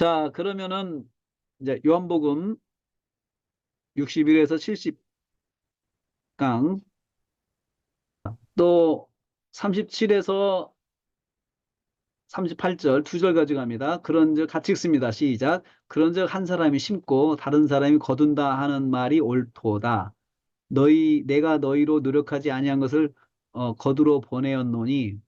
자, 그러면은 이제 요한복음 61에서 70강 또 37에서 38절 두 절 가져갑니다. 그런즉 같이 읽습니다. 시작. 그런즉 한 사람이 심고 다른 사람이 거둔다 하는 말이 옳도다. 내가 너희로 노력하지 아니한 것을 거두러 보내었노니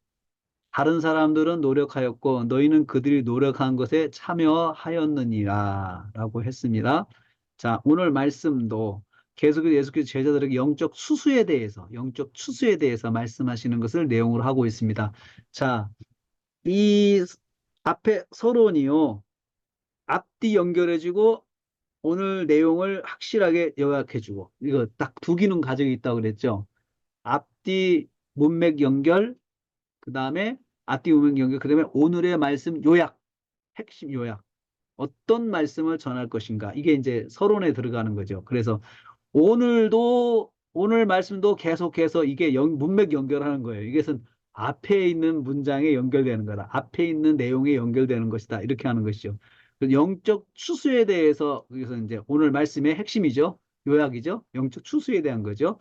다른 사람들은 노력하였고 너희는 그들이 노력한 것에 참여하였느니라 라고 했습니다. 자, 오늘 말씀도 계속 예수께서 제자들에게 영적 추수에 대해서 말씀하시는 것을 내용으로 하고 있습니다. 자, 이 앞에 서론이요. 앞뒤 연결해주고 오늘 내용을 확실하게 요약해주고 이거 딱 두 기능 가지고 있다고 그랬죠. 앞뒤 문맥 연결, 그 다음에 앞뒤 문맥 연결, 그 다음에 오늘의 말씀 요약, 핵심 요약. 어떤 말씀을 전할 것인가. 이게 이제 서론에 들어가는 거죠. 그래서 오늘 말씀도 계속해서 이게 문맥 연결하는 거예요. 이것은 앞에 있는 문장에 연결되는 거다. 앞에 있는 내용에 연결되는 것이다. 이렇게 하는 것이죠. 영적 추수에 대해서 여기서 이제 오늘 말씀의 핵심이죠. 요약이죠. 영적 추수에 대한 거죠.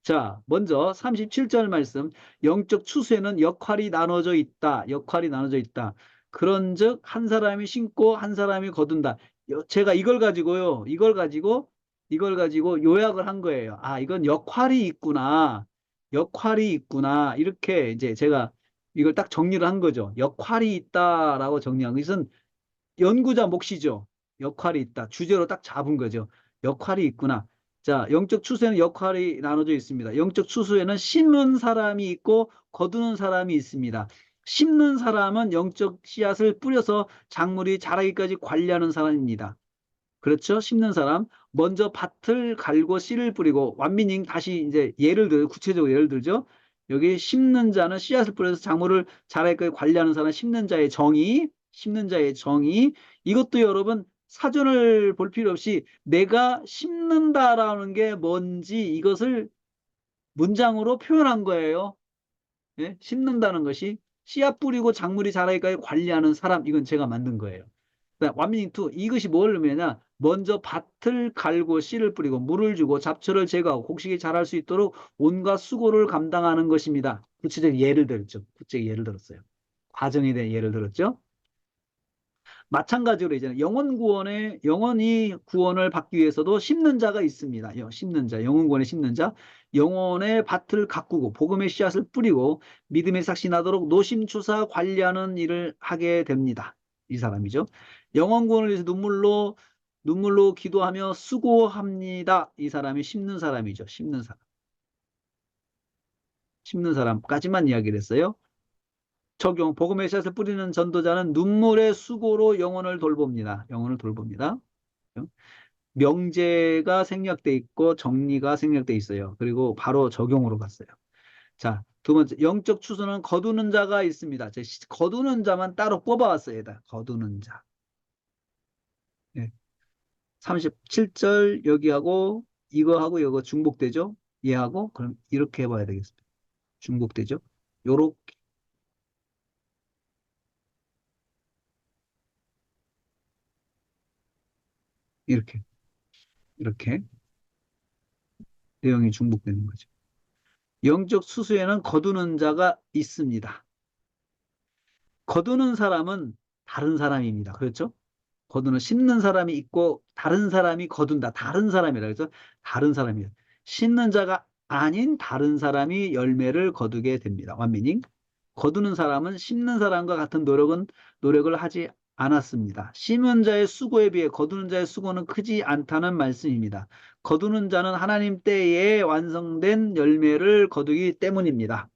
자, 먼저 37절 말씀. 영적 추수에는 역할이 나눠져 있다. 역할이 나눠져 있다. 그런즉 한 사람이 심고 한 사람이 거둔다. 제가 이걸 가지고 요약을 한 거예요. 아, 이건 역할이 있구나. 역할이 있구나. 이렇게 이제 제가 이걸 딱 정리를 한 거죠. 역할이 있다라고 정리한 것은 연구자 몫이죠. 역할이 있다. 주제로 딱 잡은 거죠. 역할이 있구나. 자, 영적 추수에는 역할이 나눠져 있습니다. 영적 추수에는 심는 사람이 있고 거두는 사람이 있습니다. 심는 사람은 영적 씨앗을 뿌려서 작물이 자라기까지 관리하는 사람입니다. 그렇죠? 심는 사람. 먼저 밭을 갈고 씨를 뿌리고 완민님 다시 이제 구체적으로 예를 들죠. 여기 심는 자는 씨앗을 뿌려서 작물을 자라기까지 관리하는 사람, 심는 자의 정의. 이것도 여러분 사전을 볼 필요 없이 내가 심는다라는 게 뭔지 이것을 문장으로 표현한 거예요. 예? 심는다는 것이 씨앗 뿌리고 작물이 자라기까지 관리하는 사람, 이건 제가 만든 거예요. 완미닝 2 이것이 뭘 의미하냐? 먼저 밭을 갈고 씨를 뿌리고 물을 주고 잡초를 제거하고 곡식이 자랄 수 있도록 온갖 수고를 감당하는 것입니다. 구체적 예를 들었죠. 구체적 예를 들었어요. 과정에 대한 예를 들었죠. 마찬가지로 이제 영원히 구원을 받기 위해서도 심는 자가 있습니다. 심는 자, 영원 구원의 심는 자, 영원의 밭을 가꾸고 복음의 씨앗을 뿌리고 믿음의 삭시 나도록 노심초사 관리하는 일을 하게 됩니다. 이 사람이죠. 영원 구원을 위해서 눈물로 기도하며 수고합니다. 이 사람이 심는 사람이죠. 심는 사람까지만 이야기를 했어요. 적용, 복음의 씨앗을 뿌리는 전도자는 눈물의 수고로 영혼을 돌봅니다. 영혼을 돌봅니다. 명제가 생략돼 있고 정리가 생략돼 있어요. 그리고 바로 적용으로 갔어요. 자, 두 번째, 영적 추수는 거두는 자가 있습니다. 거두는 자만 따로 뽑아왔어요. 거두는 자. 네. 37절 여기하고 이거하고 이거 중복되죠? 얘하고 그럼 이렇게 해봐야 되겠습니다. 중복되죠? 요렇게 이렇게 이렇게 내용이 중복되는 거죠. 영적 수수에는 거두는 자가 있습니다. 거두는 사람은 다른 사람입니다. 그렇죠? 심는 사람이 있고 다른 사람이 거둔다. 다른 사람이라 그래서 다른 사람이에요. 심는 자가 아닌 다른 사람이 열매를 거두게 됩니다. 완미닝. 거두는 사람은 심는 사람과 같은 노력을 하지 않았습니다. 심은 자의 수고에 비해 거두는 자의 수고는 크지 않다는 말씀입니다. 거두는 자는 하나님 때에 완성된 열매를 거두기 때문입니다.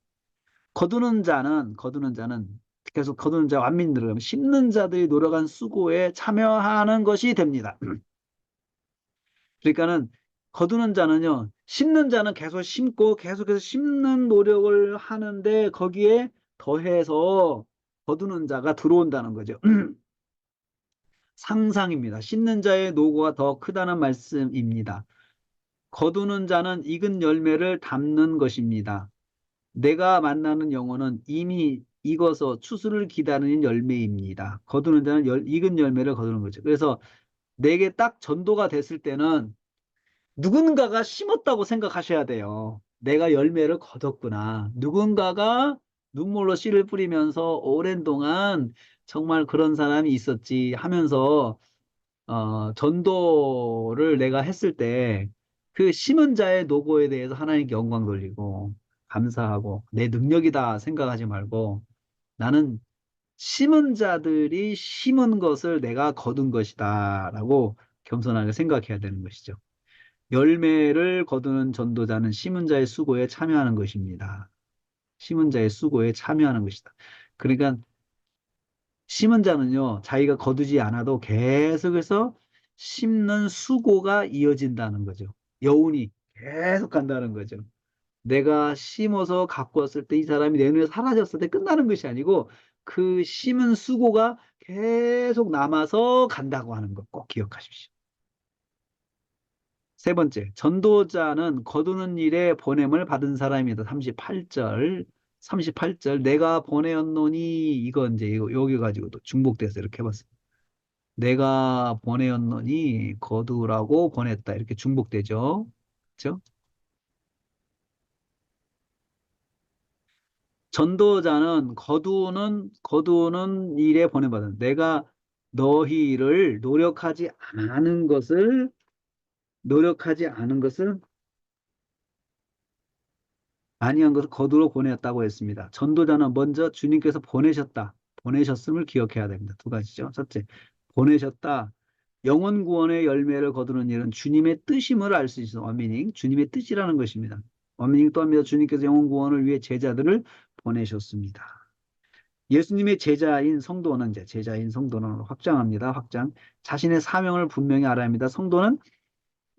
거두는 자는 계속 거두는 자 완민들을 하면 심는 자들이 노력한 수고에 참여하는 것이 됩니다. 그러니까는 거두는 자는요, 심는 자는 계속 심고 계속해서 심는 노력을 하는데 거기에 더해서 거두는 자가 들어온다는 거죠. 상상입니다. 심는 자의 노고가 더 크다는 말씀입니다. 거두는 자는 익은 열매를 담는 것입니다. 내가 만나는 영혼은 이미 익어서 추수를 기다리는 열매입니다. 거두는 자는 익은 열매를 거두는 거죠. 그래서 내게 딱 전도가 됐을 때는 누군가가 심었다고 생각하셔야 돼요. 내가 열매를 거뒀구나. 누군가가 눈물로 씨를 뿌리면서 오랜 동안 정말 그런 사람이 있었지 하면서 전도를 내가 했을 때 그 심은 자의 노고에 대해서 하나님께 영광 돌리고 감사하고 내 능력이다 생각하지 말고 나는 심은 자들이 심은 것을 내가 거둔 것이다 라고 겸손하게 생각해야 되는 것이죠. 열매를 거두는 전도자는 심은 자의 수고에 참여하는 것입니다. 심은 자의 수고에 참여하는 것이다. 그러니까 심은 자는요, 자기가 거두지 않아도 계속해서 심는 수고가 이어진다는 거죠. 여운이 계속 간다는 거죠. 내가 심어서 갖고 왔을 때 이 사람이 내 눈에 사라졌을 때 끝나는 것이 아니고 그 심은 수고가 계속 남아서 간다고 하는 것 꼭 기억하십시오. 세 번째, 전도자는 거두는 일에 보냄을 받은 사람이다. 38절. 38절. 내가 보내었노니 이거 이제 여기 가지고 또 중복돼서 이렇게 해봤어요. 내가 보내었노니 거두라고 보냈다. 이렇게 중복되죠. 그렇죠? 전도자는 거두는 일에 보내받은 내가 너희를 노력하지 않은 것을 아니한 것을 거두러 보냈다고 했습니다. 전도자는 먼저 주님께서 보내셨음을 기억해야 됩니다. 두 가지죠. 첫째, 보내셨다. 영혼 구원의 열매를 거두는 일은 주님의 뜻임을 알 수 있어. 원미닝, 주님의 뜻이라는 것입니다. 원미닝 또 합니다. 주님께서 영혼 구원을 위해 제자들을 보내셨습니다. 예수님의 제자인 성도는 확장합니다. 확장. 자신의 사명을 분명히 알아야 합니다. 성도는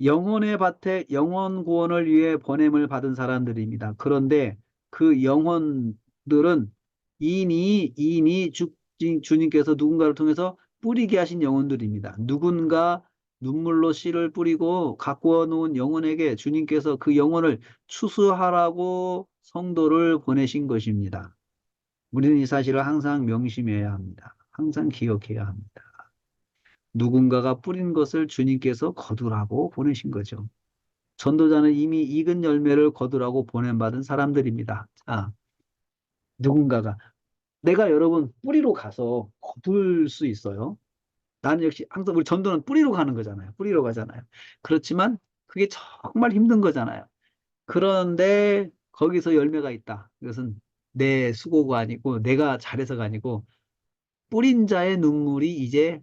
영혼의 밭에 영혼 구원을 위해 보냄을 받은 사람들입니다. 그런데 그 영혼들은 이미 주님께서 누군가를 통해서 뿌리게 하신 영혼들입니다. 누군가 눈물로 씨를 뿌리고 갖고 놓은 영혼에게 주님께서 그 영혼을 추수하라고 성도를 보내신 것입니다. 우리는 이 사실을 항상 명심해야 합니다. 항상 기억해야 합니다. 누군가가 뿌린 것을 주님께서 거두라고 보내신 거죠. 전도자는 이미 익은 열매를 거두라고 보냄받은 사람들입니다. 자, 누군가가 내가 여러분 뿌리로 가서 거둘 수 있어요. 나는 역시 항상 우리 전도는 뿌리로 가는 거잖아요. 뿌리로 가잖아요. 그렇지만 그게 정말 힘든 거잖아요. 그런데 거기서 열매가 있다. 이것은 내 수고가 아니고 내가 잘해서가 아니고 뿌린 자의 눈물이 이제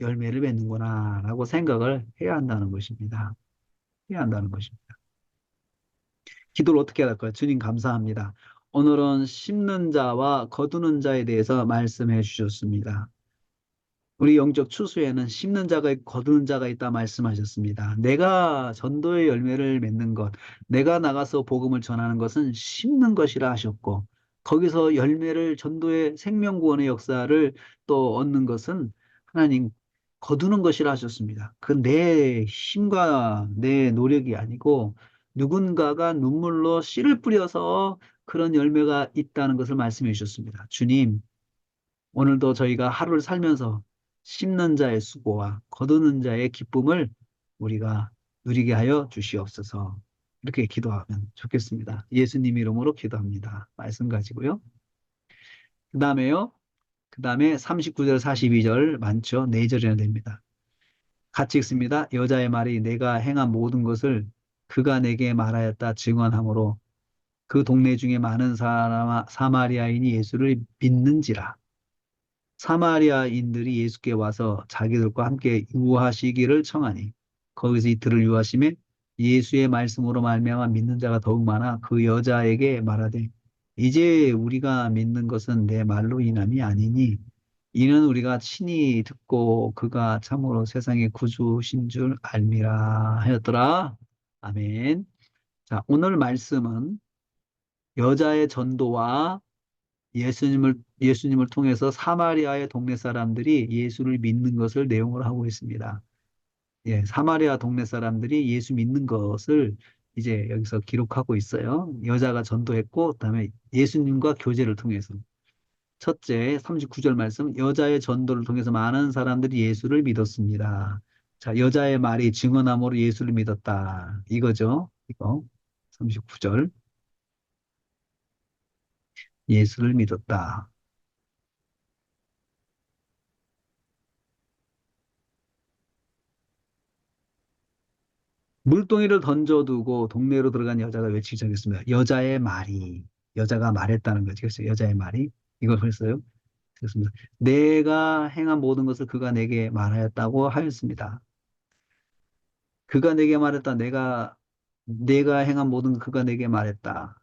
열매를 맺는구나라고 생각을 해야 한다는 것입니다. 해야 한다는 것입니다. 기도를 어떻게 할까요? 주님 감사합니다. 오늘은 심는 자와 거두는 자에 대해서 말씀해 주셨습니다. 우리 영적 추수에는 심는 자가 있고 거두는 자가 있다 말씀하셨습니다. 내가 전도의 열매를 맺는 것, 내가 나가서 복음을 전하는 것은 심는 것이라 하셨고, 거기서 열매를 전도의 생명구원의 역사를 또 얻는 것은 하나님 거두는 것이라 하셨습니다. 그 내 힘과 내 노력이 아니고 누군가가 눈물로 씨를 뿌려서 그런 열매가 있다는 것을 말씀해 주셨습니다. 주님, 오늘도 저희가 하루를 살면서 심는 자의 수고와 거두는 자의 기쁨을 우리가 누리게 하여 주시옵소서. 이렇게 기도하면 좋겠습니다. 예수님 이름으로 기도합니다. 말씀 가지고요. 그 다음에요. 그 다음에 39절, 42절 많죠. 4절이나 됩니다. 같이 읽습니다. 여자의 말이 내가 행한 모든 것을 그가 내게 말하였다 증언하므로 그 동네 중에 많은 사마리아인이 예수를 믿는지라. 사마리아인들이 예수께 와서 자기들과 함께 유하시기를 청하니 거기서 이틀을 유하심에 예수의 말씀으로 말미암아 믿는 자가 더욱 많아 그 여자에게 말하되 이제 우리가 믿는 것은 내 말로 인함이 아니니 이는 우리가 친히 듣고 그가 참으로 세상의 구주신 줄 알미라 하였더라. 아멘. 자, 오늘 말씀은 여자의 전도와 예수님을 통해서 사마리아의 동네 사람들이 예수를 믿는 것을 내용으로 하고 있습니다. 예, 사마리아 동네 사람들이 예수 믿는 것을 이제 여기서 기록하고 있어요. 여자가 전도했고, 그다음에 예수님과 교제를 통해서. 첫째, 39절 말씀, 여자의 전도를 통해서 많은 사람들이 예수를 믿었습니다. 자, 여자의 말이 증언함으로 예수를 믿었다. 이거죠. 이거. 39절. 예수를 믿었다. 물동이를 던져두고 동네로 들어간 여자가 외치기 시작했습니다. 여자의 말이, 여자가 말했다는 거죠. 그래서 여자의 말이, 이걸 했어요. 그렇습니다. 내가 행한 모든 것을 그가 내게 말하였다고 하였습니다. 그가 내게 말했다. 내가 행한 모든 것 그가 내게 말했다.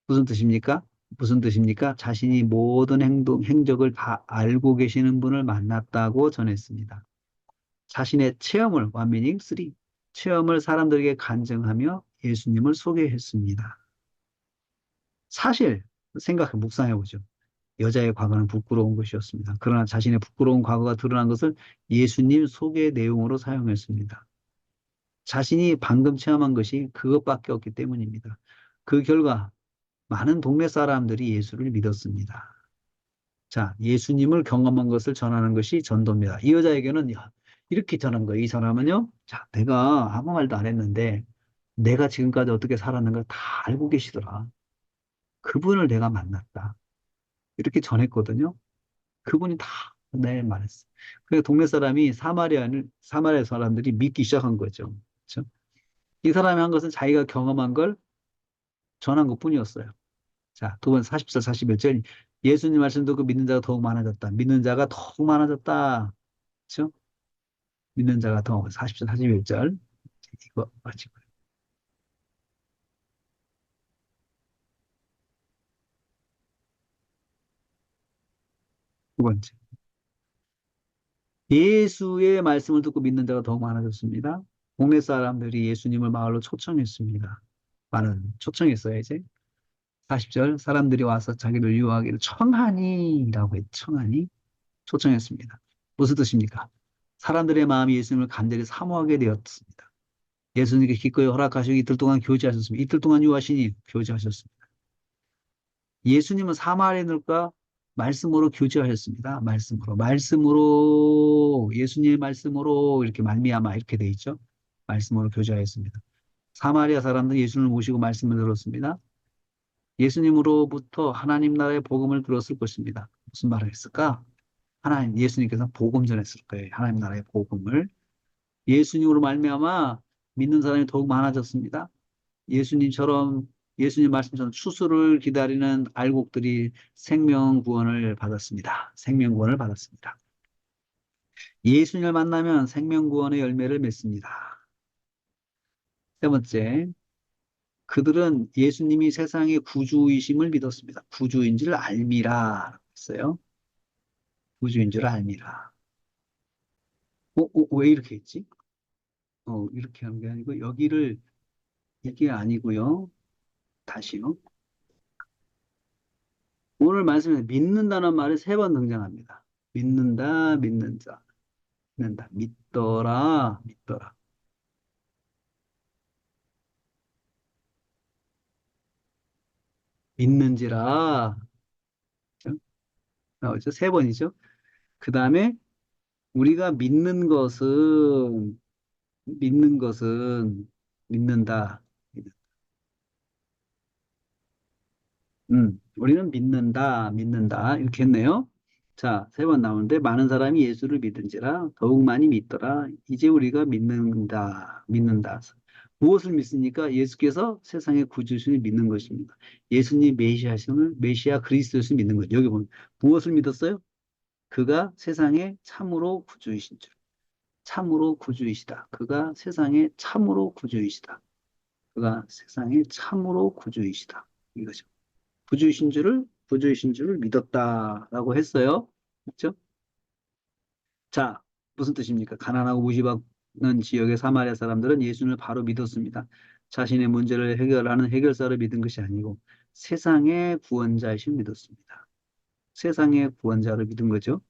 무슨 뜻입니까? 무슨 뜻입니까? 자신이 모든 행적을 다 알고 계시는 분을 만났다고 전했습니다. 자신의 체험을, 원미닝 3, 체험을 사람들에게 간증하며 예수님을 소개했습니다. 사실, 묵상해 보죠. 여자의 과거는 부끄러운 것이었습니다. 그러나 자신의 부끄러운 과거가 드러난 것을 예수님 소개 내용으로 사용했습니다. 자신이 방금 체험한 것이 그것밖에 없기 때문입니다. 그 결과 많은 동네 사람들이 예수를 믿었습니다. 자, 예수님을 경험한 것을 전하는 것이 전도입니다. 이 여자에게는 이렇게 전한 거예요. 이 사람은요, 자, 내가 아무 말도 안 했는데 내가 지금까지 어떻게 살았는가 다 알고 계시더라. 그분을 내가 만났다. 이렇게 전했거든요. 그분이 다 내 말했어. 그래서 동네 사람이 사마리아 사람들이 믿기 시작한 거죠. 그렇죠? 이 사람이 한 것은 자기가 경험한 걸 전한 것뿐이었어요. 자, 두 번 40절, 41절. 예수님 말씀 듣고 믿는 자가 더욱 많아졌다. 믿는 자가 더욱 많아졌다. 그렇죠? 믿는 자가 더욱 40절, 41절. 이거 마치고 두 번째. 예수의 말씀을 듣고 믿는 자가 더욱 많아졌습니다. 동네 사람들이 예수님을 마을로 초청했습니다. 초청했어요, 이제. 40절. 사람들이 와서 자기를 유혹하기를 청하니라고 했죠. 청하니. 초청했습니다. 무슨 뜻입니까? 사람들의 마음이 예수님을 간절히 사모하게 되었습니다. 예수님께 기꺼이 허락하시고 이틀 동안 교제하셨습니다. 이틀 동안 유하시니 교제하셨습니다. 예수님은 사마리아인들과 말씀으로 교제하셨습니다. 말씀으로 예수님의 말씀으로 이렇게 말미암아 이렇게 돼 있죠. 말씀으로 교제하였습니다. 사마리아 사람들은 예수님을 모시고 말씀을 들었습니다. 예수님으로부터 하나님 나라의 복음을 들었을 것입니다. 무슨 말을 했을까? 예수님께서 복음 전했을 거예요. 하나님 나라의 복음을. 예수님으로 말미암아 믿는 사람이 더욱 많아졌습니다. 예수님처럼 예수님 말씀처럼 추수를 기다리는 알곡들이 생명 구원을 받았습니다. 생명 구원을 받았습니다. 예수님을 만나면 생명 구원의 열매를 맺습니다. 세 번째, 그들은 예수님이 세상의 구주이심을 믿었습니다. 구주인 줄 알미라 했어요. 구주인 줄 알미라. 왜 이렇게 했지? 이렇게 하는 게 아니고 여기를 이게 아니고요. 다시요. 오늘 말씀에 믿는다는 말이 세 번 등장합니다. 믿는다, 믿는 자, 믿는다, 믿더라, 믿더라. 믿는지라. 그죠? 나오죠? 세 번이죠. 그 다음에 우리가 믿는 것은, 믿는다. 우리는 믿는다. 이렇게 했네요. 자, 세 번 나오는데, 많은 사람이 예수를 믿은지라 더욱 많이 믿더라. 이제 우리가 믿는다. 무엇을 믿습니까? 예수께서 세상의 구주신을 믿는 것입니다. 예수님 메시아 그리스도를 믿는 것. 여기 보면, 무엇을 믿었어요? 그가 세상의 참으로 구주이신 줄. 참으로 구주이시다. 그가 세상의 참으로 구주이시다. 그가 세상의 참으로 구주이시다. 이거죠. 구주이신 줄을 믿었다라고 했어요. 그렇죠? 자, 무슨 뜻입니까? 가난하고 무지받는 지역의 사마리아 사람들은 예수님을 바로 믿었습니다. 자신의 문제를 해결하는 해결사를 믿은 것이 아니고 세상의 구원자이신 믿었습니다. 세상의 구원자를 믿은 거죠.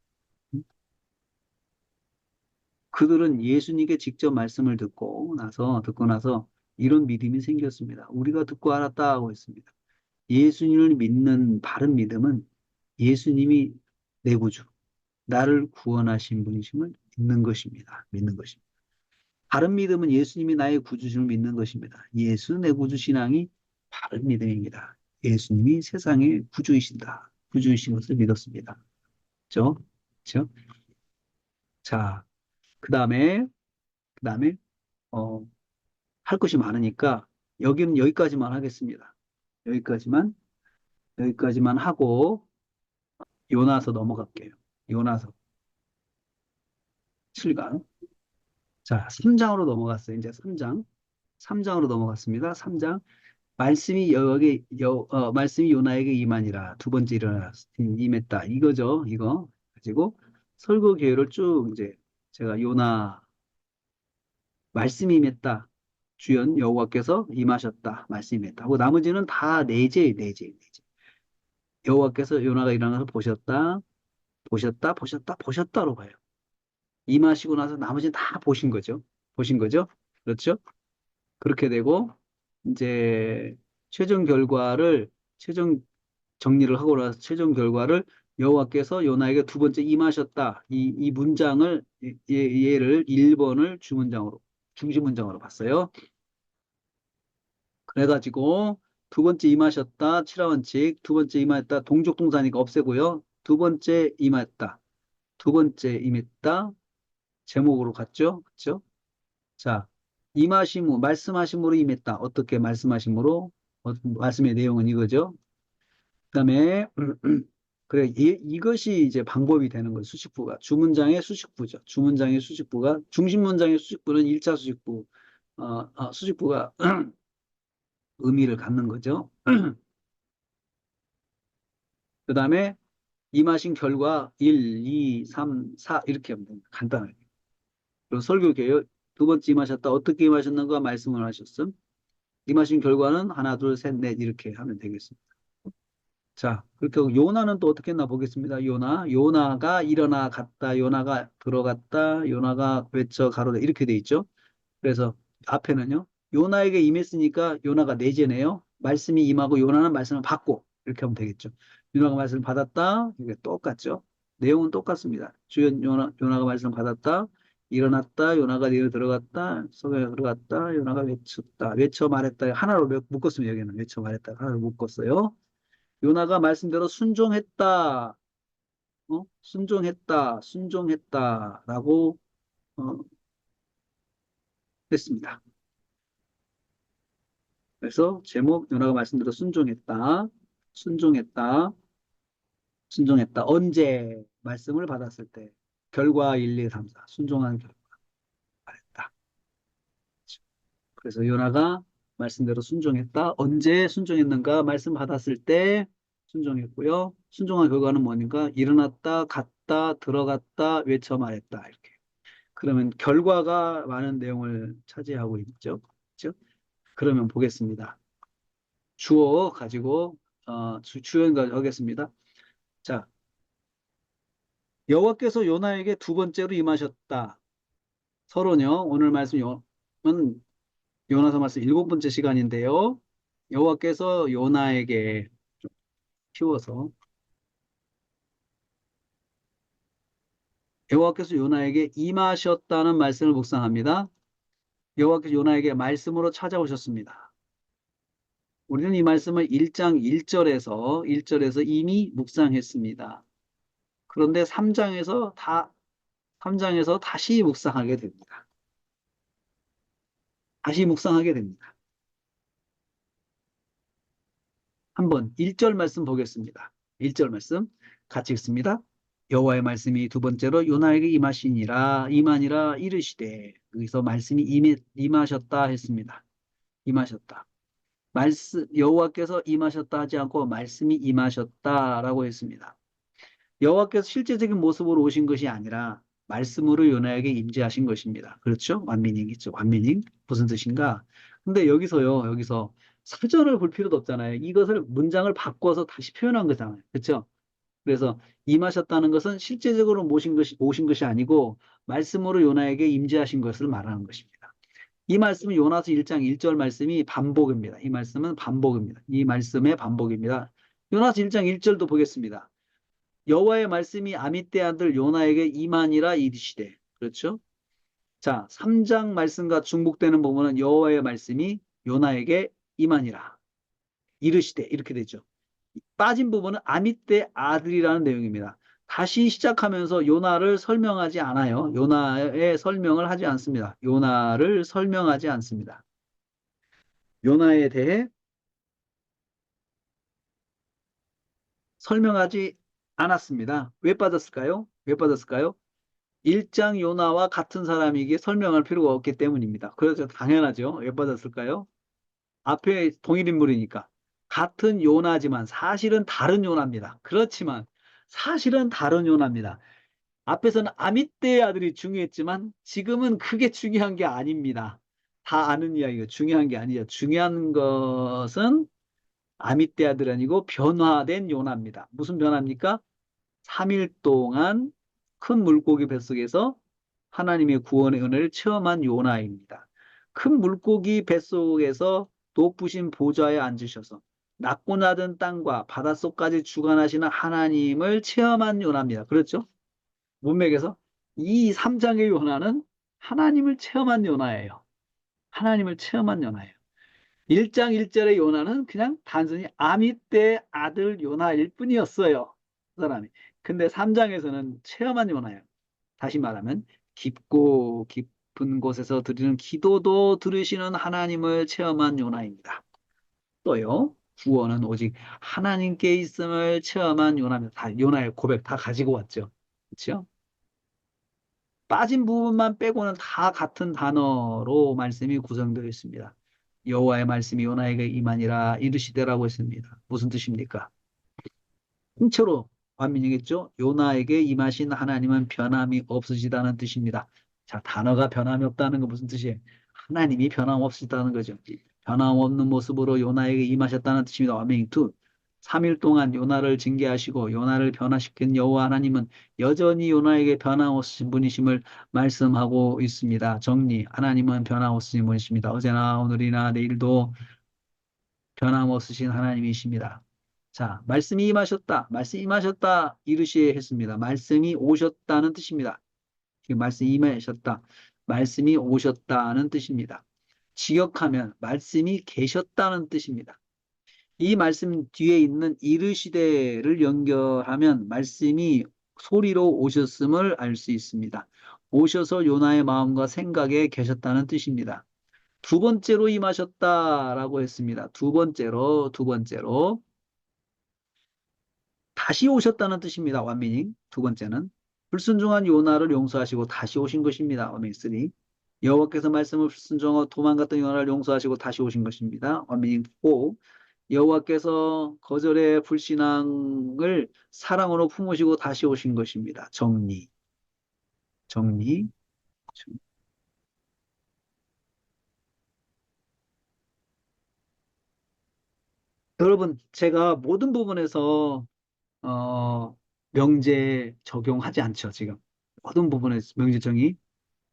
그들은 예수님께 직접 말씀을 듣고 나서 이런 믿음이 생겼습니다. 우리가 듣고 알았다고 했습니다. 예수님을 믿는 바른 믿음은 예수님이 내 구주, 나를 구원하신 분이심을 믿는 것입니다. 믿는 것입니다. 바른 믿음은 예수님이 나의 구주심을 믿는 것입니다. 예수 내 구주 신앙이 바른 믿음입니다. 예수님이 세상의 구주이신다. 구주이신 것을 믿었습니다. 그죠? 그죠? 자, 그 다음에, 어, 할 것이 많으니까 여기는 여기까지만 하겠습니다. 여기까지만, 여기까지만 하고 요나서 넘어갈게요. 요나서 7강. 자, 3장으로 넘어갔어요. 이제 3장. 3장으로 넘어갔습니다. 3장. 말씀이 요나에게 임하니라. 두 번째 일어나 임했다. 이거죠. 이거 가지고 설교 계율을 쭉 이제 제가 요나 말씀이 임했다. 주연 여호와께서 임하셨다. 말씀이 임했다. 하고 나머지는 다 내재. 여호와께서 요나가 일어나서 보셨다로 봐요. 임하시고 나서 나머지는 다 보신 거죠. 보신 거죠. 그렇죠? 그렇게 되고 이제 최종 정리를 하고 나서 최종 결과를 여호와께서 요나에게 두 번째 임하셨다. 이 문장을 얘를 1번을 중심 문장으로 봤어요. 그래가지고 두 번째 임하셨다. 7하원칙 두 번째 임하였다. 동족 동사니까 없애고요. 두 번째 임했다. 두 번째 임했다. 제목으로 갔죠. 그렇죠? 자, 임하심으로 말씀하심으로 임했다. 어떻게 말씀하심으로? 말씀의 내용은 이거죠. 그다음에 그래 이것이 이제 방법이 되는 거예요. 수식부가 주문장의 수식부죠. 주문장의 수식부가 중심 문장의 수식부는 1차 수식부 수식부가 의미를 갖는 거죠. 그다음에 임하신 결과 1, 2, 3, 4 이렇게 하면 됩니다. 간단하게. 그리고 설교 개요. 두 번째 임하셨다. 어떻게 임하셨는가 말씀을 하셨음. 임하신 결과는 하나, 둘, 셋, 넷 이렇게 하면 되겠습니다. 자, 그렇게 하고 요나는 또 어떻게 했나 보겠습니다. 요나가 일어나 갔다, 요나가 들어갔다, 요나가 외쳐 가로다 이렇게 돼 있죠. 그래서 앞에는요. 요나에게 임했으니까 요나가 내재네요. 말씀이 임하고 요나는 말씀을 받고 이렇게 하면 되겠죠. 요나가 말씀을 받았다. 이게 똑같죠. 내용은 똑같습니다. 주연 요나가 말씀을 받았다. 일어났다. 요나가 내려 들어갔다. 속에 들어갔다. 요나가 외쳤다. 외쳐 말했다. 하나로 묶었습니다. 여기는 외쳐 말했다. 하나로 묶었어요. 요나가 말씀대로 순종했다. 순종했다라고 어, 했습니다. 그래서 제목 요나가 말씀대로 순종했다, 순종했다. 언제 말씀을 받았을 때 결과 1, 2, 3, 4 순종한 결과 말했다. 그래서 요나가 말씀대로 순종했다. 언제 순종했는가? 말씀 받았을 때 순종했고요. 순종한 결과는 뭐니까 일어났다, 갔다, 들어갔다, 외쳐 말했다. 이렇게. 그러면 결과가 많은 내용을 차지하고 있죠. 그렇죠? 그러면 보겠습니다. 주어 가지고 주연 하겠습니다. 자, 여호와께서 요나에게 두 번째로 임하셨다. 서론요. 오늘 말씀은 요나서 말씀 7번째 시간인데요. 여호와께서 요나에게 좀 키워서 여호와께서 요나에게 임하셨다는 말씀을 묵상합니다. 여호와께서 요나에게 말씀으로 찾아오셨습니다. 우리는 이 말씀을 1장 1절에서 이미 묵상했습니다. 그런데 3장에서 다시 묵상하게 됩니다. 다시 묵상하게 됩니다. 한번 1절 말씀 보겠습니다. 1절 말씀 같이 읽습니다. 여호와의 말씀이 두 번째로 요나에게 임하니라 이르시되 여기서 말씀이 임하셨다 했습니다. 임하셨다. 여호와께서 임하셨다 하지 않고 말씀이 임하셨다라고 했습니다. 여호와께서 실제적인 모습으로 오신 것이 아니라 말씀으로 요나에게 임재하신 것입니다. 그렇죠? 완미닝이죠. 완미닝 무슨 뜻인가? 근데 여기서 사전을 볼 필요도 없잖아요. 이것을 문장을 바꿔서 다시 표현한 거잖아요. 그렇죠? 그래서 임하셨다는 것은 실제적으로 오신 것이 아니고 말씀으로 요나에게 임재하신 것을 말하는 것입니다. 이 말씀은 요나서 1장 1절 말씀이 반복입니다. 이 말씀은 반복입니다. 이 말씀의 반복입니다. 요나서 1장 1절도 보겠습니다. 여호와의 말씀이 아미떼 아들 요나에게 임하니라 이르시되. 그렇죠? 자, 3장 말씀과 중복되는 부분은 여호와의 말씀이 요나에게 임하니라 이르시되 이렇게 되죠. 빠진 부분은 아미떼 아들이라는 내용입니다. 다시 시작하면서 요나를 설명하지 않아요. 요나의 설명을 하지 않습니다. 요나를 설명하지 않습니다. 요나에 대해 설명하지 않았습니다. 왜 빠졌을까요? 왜 빠졌을까요? 1장 요나와 같은 사람에게 설명할 필요가 없기 때문입니다. 그래서 당연하죠. 왜 빠졌을까요? 앞에 동일 인물이니까. 같은 요나지만 사실은 다른 요나입니다. 그렇지만 사실은 다른 요나입니다. 앞에서는 아미떼의 아들이 중요했지만 지금은 그게 중요한 게 아닙니다. 다 아는 이야기가 중요한 게 아니죠. 중요한 것은 아미떼 아들 아니고 변화된 요나입니다. 무슨 변화입니까? 3일 동안 큰 물고기 뱃속에서 하나님의 구원의 은혜를 체험한 요나입니다. 큰 물고기 뱃속에서 높으신 보좌에 앉으셔서 낮고 낮은 땅과 바닷속까지 주관하시는 하나님을 체험한 요나입니다. 그렇죠? 문맥에서 이 3장의 요나는 하나님을 체험한 요나예요. 하나님을 체험한 요나예요. 1장 1절의 요나는 그냥 단순히 아미떼 아들 요나일 뿐이었어요. 그 사람이. 근데 3장에서는 체험한 요나예요. 다시 말하면 깊고 깊은 곳에서 드리는 기도도 들으시는 하나님을 체험한 요나입니다. 또요. 구원은 오직 하나님께 있음을 체험한 요나입니다. 다 요나의 고백 다 가지고 왔죠. 그렇죠? 빠진 부분만 빼고는 다 같은 단어로 말씀이 구성되어 있습니다. 여호와의 말씀이 요나에게 임하니라 이르시되라고 했습니다. 무슨 뜻입니까? 통째로 반민이겠죠? 요나에게 임하신 하나님은 변함이 없으시다는 뜻입니다. 자, 단어가 변함이 없다는 건 무슨 뜻이에요? 하나님이 변함없으시다는 거죠. 변함없는 모습으로 요나에게 임하셨다는 뜻입니다. 완명히 2. 3일 동안 요나를 징계하시고 요나를 변화시킨 여호와 하나님은 여전히 요나에게 변함없으신 분이심을 말씀하고 있습니다. 정리. 하나님은 변함없으신 분이십니다. 어제나 오늘이나 내일도 변함없으신 하나님이십니다. 자, 말씀이 임하셨다. 말씀이 임하셨다. 이르시에 했습니다. 말씀이 오셨다는 뜻입니다. 지금 말씀이 임하셨다. 말씀이 오셨다는 뜻입니다. 직역하면 말씀이 계셨다는 뜻입니다. 이 말씀 뒤에 있는 이르시되를 연결하면 말씀이 소리로 오셨음을 알 수 있습니다. 오셔서 요나의 마음과 생각에 계셨다는 뜻입니다. 두 번째로 임하셨다라고 했습니다. 두 번째로 다시 오셨다는 뜻입니다. 완미닝. 두 번째는 불순종한 요나를 용서하시고 다시 오신 것입니다. 완미닝 3. 여호와께서 말씀을 불순종하고 도망갔던 요나를 용서하시고 다시 오신 것입니다. 완미닝 4. 여호와께서 거절의 불신앙을 사랑으로 품으시고 다시 오신 것입니다. 정리. 정리. 여러분, 제가 모든 부분에서 명제 적용하지 않죠, 지금. 모든 부분에서 명제 정의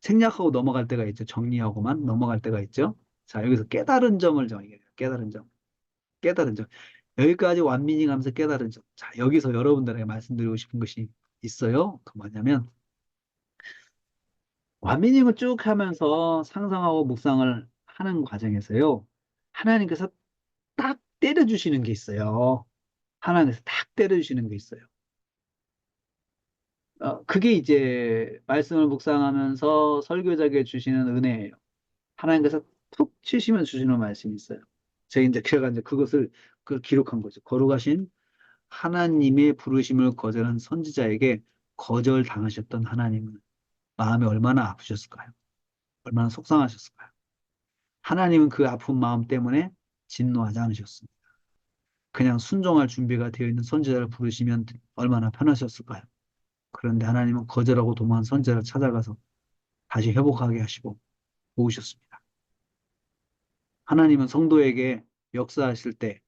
생략하고 넘어갈 때가 있죠. 정리하고만 넘어갈 때가 있죠. 자, 여기서 깨달은 점을 정의해요. 깨달은 점. 깨달은 점. 여기까지 완미닝 하면서 깨달은 점. 자, 여기서 여러분들에게 말씀드리고 싶은 것이 있어요. 그 뭐냐면, 완미닝을 쭉 하면서 상상하고 묵상을 하는 과정에서요. 하나님께서 딱 때려주시는 게 있어요. 하나님께서 딱 때려주시는 게 있어요. 그게 이제 말씀을 묵상하면서 설교자에게 주시는 은혜예요. 하나님께서 툭 치시면 주시는 말씀이 있어요. 제가 이제 제가 이제 그걸 기록한 거죠. 거룩하신 하나님의 부르심을 거절한 선지자에게 거절당하셨던 하나님은 마음이 얼마나 아프셨을까요? 얼마나 속상하셨을까요? 하나님은 그 아픈 마음 때문에 진노하지 않으셨습니다. 그냥 순종할 준비가 되어 있는 선지자를 부르시면 얼마나 편하셨을까요? 그런데 하나님은 거절하고 도망한 선지자를 찾아가서 다시 회복하게 하시고 도우셨습니다. 하나님은 성도에게 역사하실 때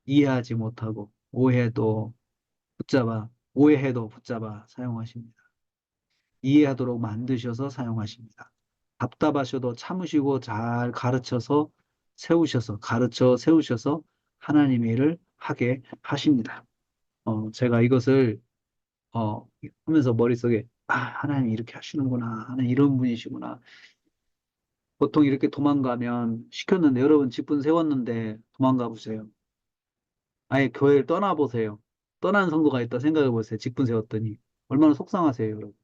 이해하지 못하고 오해해도 붙잡아 사용하십니다. 이해하도록 만드셔서 사용하십니다. 답답하셔도 참으시고 잘 가르쳐 세우셔서 하나님의 일을 하게 하십니다. 제가 이것을 하면서 머릿속에, 아, 하나님 이렇게 하시는구나. 하나님 이런 분이시구나. 보통 이렇게 도망가면 시켰는데 여러분 직분 세웠는데 도망가 보세요. 아예 교회를 떠나보세요. 떠난 성도가 있다 생각해 보세요. 직분 세웠더니. 얼마나 속상하세요, 여러분.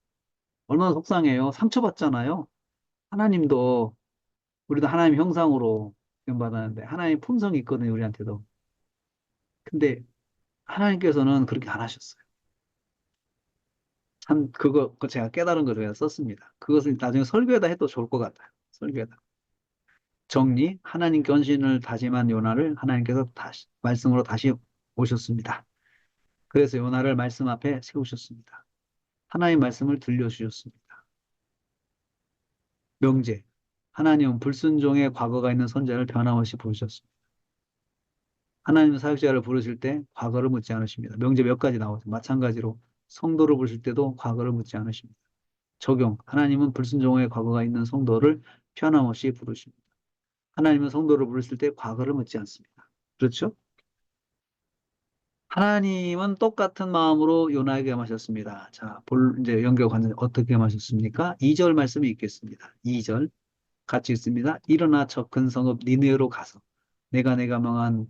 얼마나 속상해요. 상처받잖아요. 하나님도, 우리도 하나님 형상으로 받았는데 하나님 품성이 있거든요, 우리한테도. 근데 하나님께서는 그렇게 안 하셨어요. 참, 그거 제가 깨달은 걸 제가 썼습니다. 그것을 나중에 설교에다 해도 좋을 것 같아요. 설교에다. 정리, 하나님 견신을 다짐한 요나를 하나님께서 다시, 말씀으로 다시 오셨습니다. 그래서 요나를 말씀 앞에 세우셨습니다. 하나님 말씀을 들려주셨습니다. 명제, 하나님은 불순종의 과거가 있는 선자를 변함없이 부르셨습니다. 하나님 사역자를 부르실 때 과거를 묻지 않으십니다. 명제 몇 가지 나오죠. 마찬가지로 성도를 부르실 때도 과거를 묻지 않으십니다. 적용, 하나님은 불순종의 과거가 있는 성도를 변함없이 부르십니다. 하나님은 성도를 부르실 때 과거를 묻지 않습니다. 그렇죠? 하나님은 똑같은 마음으로 요나에게 임하셨습니다. 자, 이제 연결 관절 어떻게 임하셨습니까? 2절 말씀이 있겠습니다. 2절 같이 있습니다. 일어나 저 큰 성읍 니느웨로 가서 내가 명한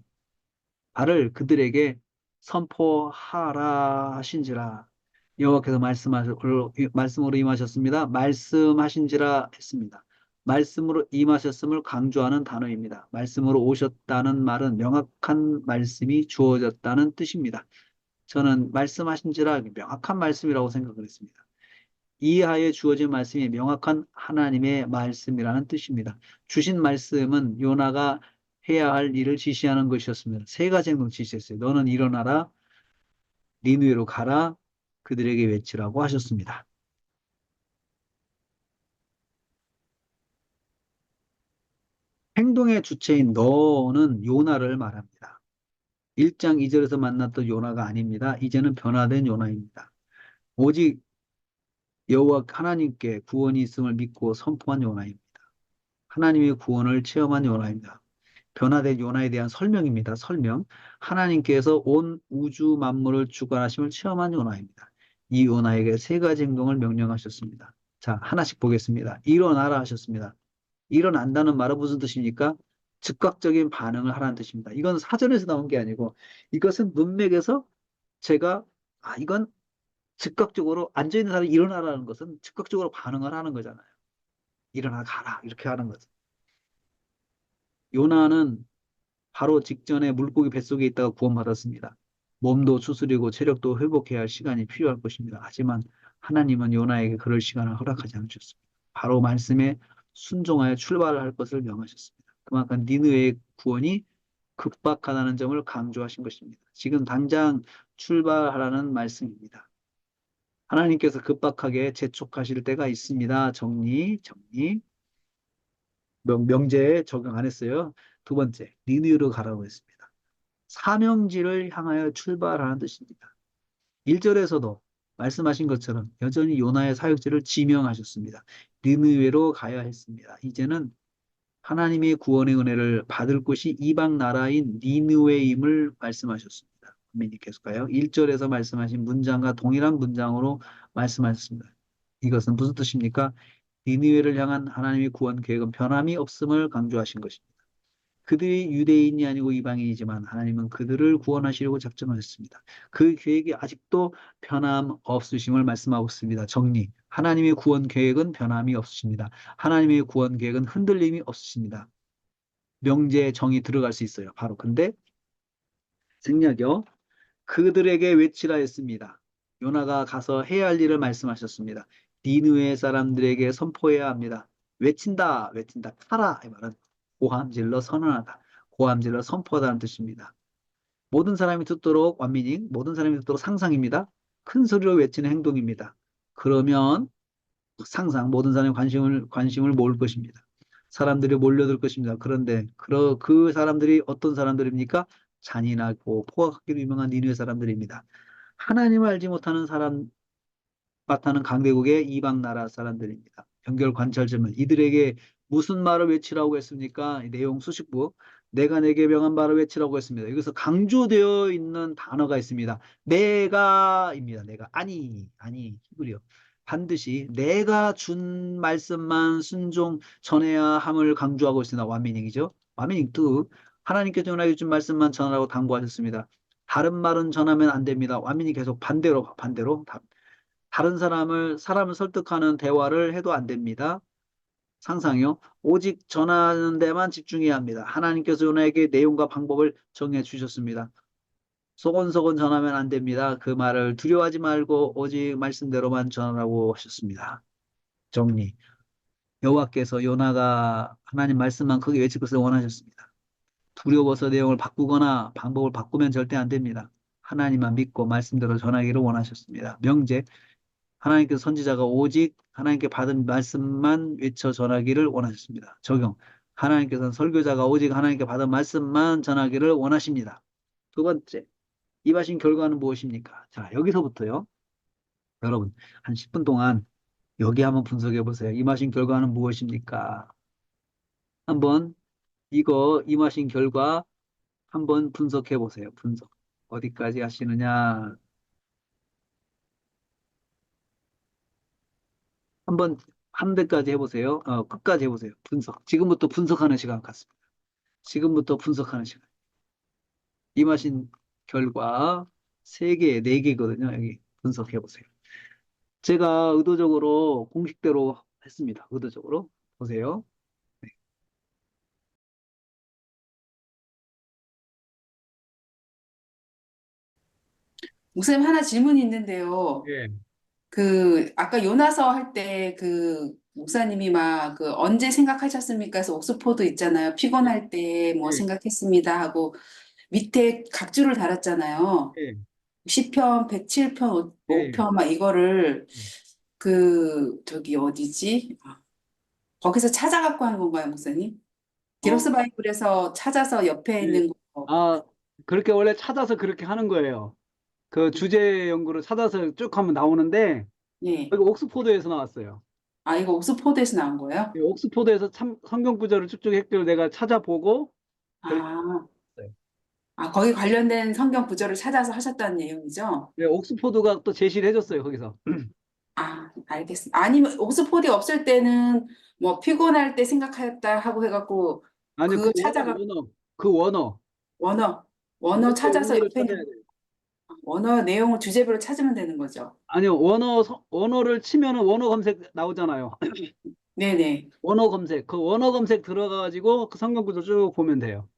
바를 그들에게 선포하라 하신지라. 여호와께서 말씀으로 임하셨습니다. 말씀하신지라 했습니다. 말씀으로 임하셨음을 강조하는 단어입니다. 말씀으로 오셨다는 말은 명확한 말씀이 주어졌다는 뜻입니다. 저는 말씀하신지라 명확한 말씀이라고 생각을 했습니다. 이하에 주어진 말씀이 명확한 하나님의 말씀이라는 뜻입니다. 주신 말씀은 요나가 해야 할 일을 지시하는 것이었습니다. 세 가지 행동 지시했어요. 너는 일어나라, 니느웨로 가라, 그들에게 외치라고 하셨습니다. 행동의 주체인 너는 요나를 말합니다. 1장 2절에서 만났던 요나가 아닙니다. 이제는 변화된 요나입니다. 오직 여호와 하나님께 구원이 있음을 믿고 선포한 요나입니다. 하나님의 구원을 체험한 요나입니다. 변화된 요나에 대한 설명입니다. 설명. 하나님께서 온 우주 만물을 주관하심을 체험한 요나입니다. 이 요나에게 세 가지 행동을 명령하셨습니다. 자, 하나씩 보겠습니다. 일어나라 하셨습니다. 일어난다는 말은 무슨 뜻입니까? 즉각적인 반응을 하라는 뜻입니다. 이건 사전에서 나온 게 아니고 이것은 문맥에서 제가 이건 즉각적으로 앉아있는 사람이 일어나라는 것은 즉각적으로 반응을 하는 거잖아요. 일어나 가라 이렇게 하는 거죠. 요나는 바로 직전에 물고기 뱃속에 있다가 구원받았습니다. 몸도 추스리고 체력도 회복해야 할 시간이 필요할 것입니다. 하지만 하나님은 요나에게 그럴 시간을 허락하지 않으셨습니다. 바로 말씀에 순종하여 출발을 할 것을 명하셨습니다. 그만큼 니느웨의 구원이 급박하다는 점을 강조하신 것입니다. 지금 당장 출발하라는 말씀입니다. 하나님께서 급박하게 재촉하실 때가 있습니다. 정리. 명제에 적용 안 했어요. 두 번째, 니느웨로 가라고 했습니다. 사명지를 향하여 출발하는 뜻입니다. 1절에서도 말씀하신 것처럼 여전히 요나의 사역지를 지명하셨습니다. 니느웨로 가야 했습니다. 이제는 하나님의 구원의 은혜를 받을 곳이 이방 나라인 니느웨임을 말씀하셨습니다. 민니 계속가요. 1절에서 말씀하신 문장과 동일한 문장으로 말씀하셨습니다. 이것은 무슨 뜻입니까? 니느웨를 향한 하나님의 구원 계획은 변함이 없음을 강조하신 것입니다. 그들이 유대인이 아니고 이방인이지만 하나님은 그들을 구원하시려고 작정하셨습니다. 그 계획이 아직도 변함 없으심을 말씀하고 있습니다. 정리. 하나님의 구원 계획은 변함이 없으십니다. 하나님의 구원 계획은 흔들림이 없으십니다. 명제의 정이 들어갈 수 있어요. 바로 근데 생략이요. 그들에게 외치라 했습니다. 요나가 가서 해야 할 일을 말씀하셨습니다. 니느웨 사람들에게 선포해야 합니다. 외친다, 하라. 이 말은 고함질러 선언하다, 고함질러 선포하다는 뜻입니다. 모든 사람이 듣도록 완미닝, 모든 사람이 듣도록 상상입니다. 큰 소리로 외치는 행동입니다. 그러면 상상, 모든 사람이 관심을 모을 것입니다. 사람들이 몰려들 것입니다. 그런데 그 사람들이 어떤 사람들입니까? 잔인하고 포악하기로 유명한 니느웨 사람들입니다. 하나님을 알지 못하는 사람 같다는 강대국의 이방 나라 사람들입니다. 연결 관찰점은 이들에게 무슨 말을 외치라고 했습니까? 내용 수식부. 내가 내게 명한 바를 외치라고 했습니다. 여기서 강조되어 있는 단어가 있습니다. 내가입니다. 내가. 아니, 히브리어. 반드시 내가 준 말씀만 순종 전해야 함을 강조하고 있습니다. 완미닝이죠. 완미닝 뜻. 하나님께서 전하여 준 말씀만 전하라고 당부하셨습니다. 다른 말은 전하면 안 됩니다. 완미닝 계속 반대로. 다른 사람을 설득하는 대화를 해도 안 됩니다. 상상이요. 오직 전하는 데만 집중해야 합니다. 하나님께서 요나에게 내용과 방법을 정해 주셨습니다. 소곤소곤 전하면 안 됩니다. 그 말을 두려워하지 말고 오직 말씀대로만 전하라고 하셨습니다. 정리. 여호와께서 요나가 하나님 말씀만 크게 외칠 것을 원하셨습니다. 두려워서 내용을 바꾸거나 방법을 바꾸면 절대 안 됩니다. 하나님만 믿고 말씀대로 전하기를 원하셨습니다. 명제. 하나님께서 선지자가 오직 하나님께 받은 말씀만 외쳐 전하기를 원하셨습니다. 적용. 하나님께서는 설교자가 오직 하나님께 받은 말씀만 전하기를 원하십니다. 두 번째, 입하신 결과는 무엇입니까? 자, 여기서부터요. 여러분, 한 10분 동안 여기 한번 분석해 보세요. 임하신 결과는 무엇입니까? 한번 이거 임하신 결과 한번 분석해 보세요. 분석. 어디까지 하시느냐? 한번 한 대까지 해보세요. 끝까지 해보세요. 분석. 지금부터 분석하는 시간 갖습니다. 지금부터 분석하는 시간. 임하신 결과 3개, 4개거든요. 여기 분석해 보세요. 제가 의도적으로 공식대로 했습니다. 의도적으로. 보세요. 네. 목사님 하나 질문이 있는데요. 예, 그 아까 요나서 할 때 그 목사님이 막 그 언제 생각하셨습니까? 해서 옥스포드 있잖아요. 예, 피곤할 때 뭐 예, 생각했습니다 하고 밑에 각주를 달았잖아요. 예, 시편 107편, 예. 5편 막 이거를 예. 그 저기 어디지? 거기서 찾아갖고 한 건가요, 목사님? 디럭스 어, 바이블에서 찾아서 옆에 예. 있는 거. 아, 그렇게 원래 찾아서 그렇게 하는 거예요. 그 주제 연구를 찾아서 쭉 하면 나오는데, 네. 여기 옥스포드에서 나왔어요. 아, 이거 옥스포드에서 나온 거예요? 이 옥스포드에서 성경 구절을 쭉쭉 했길래 내가 찾아보고, 그렇게 아, 했어요. 거기 관련된 성경 구절을 찾아서 하셨다는 내용이죠? 네, 옥스포드가 또 제시를 해줬어요, 거기서. 알겠습니다. 아니면 옥스포드 없을 때는 뭐 피곤할 때 생각하였다 하고 해갖고 아니요, 그 그거 찾아가 그 원어. 원어, 원어 원어의 찾아서 원어를 옆에 찾아야 있는 돼요. 원어 내용을 주제별로 찾으면 되는 거죠. 아니요, 원어를 치면은 원어 검색 나오잖아요. 네네. 원어 검색. 그 원어 검색 들어가가지고 그 성경 구절 쭉 보면 돼요.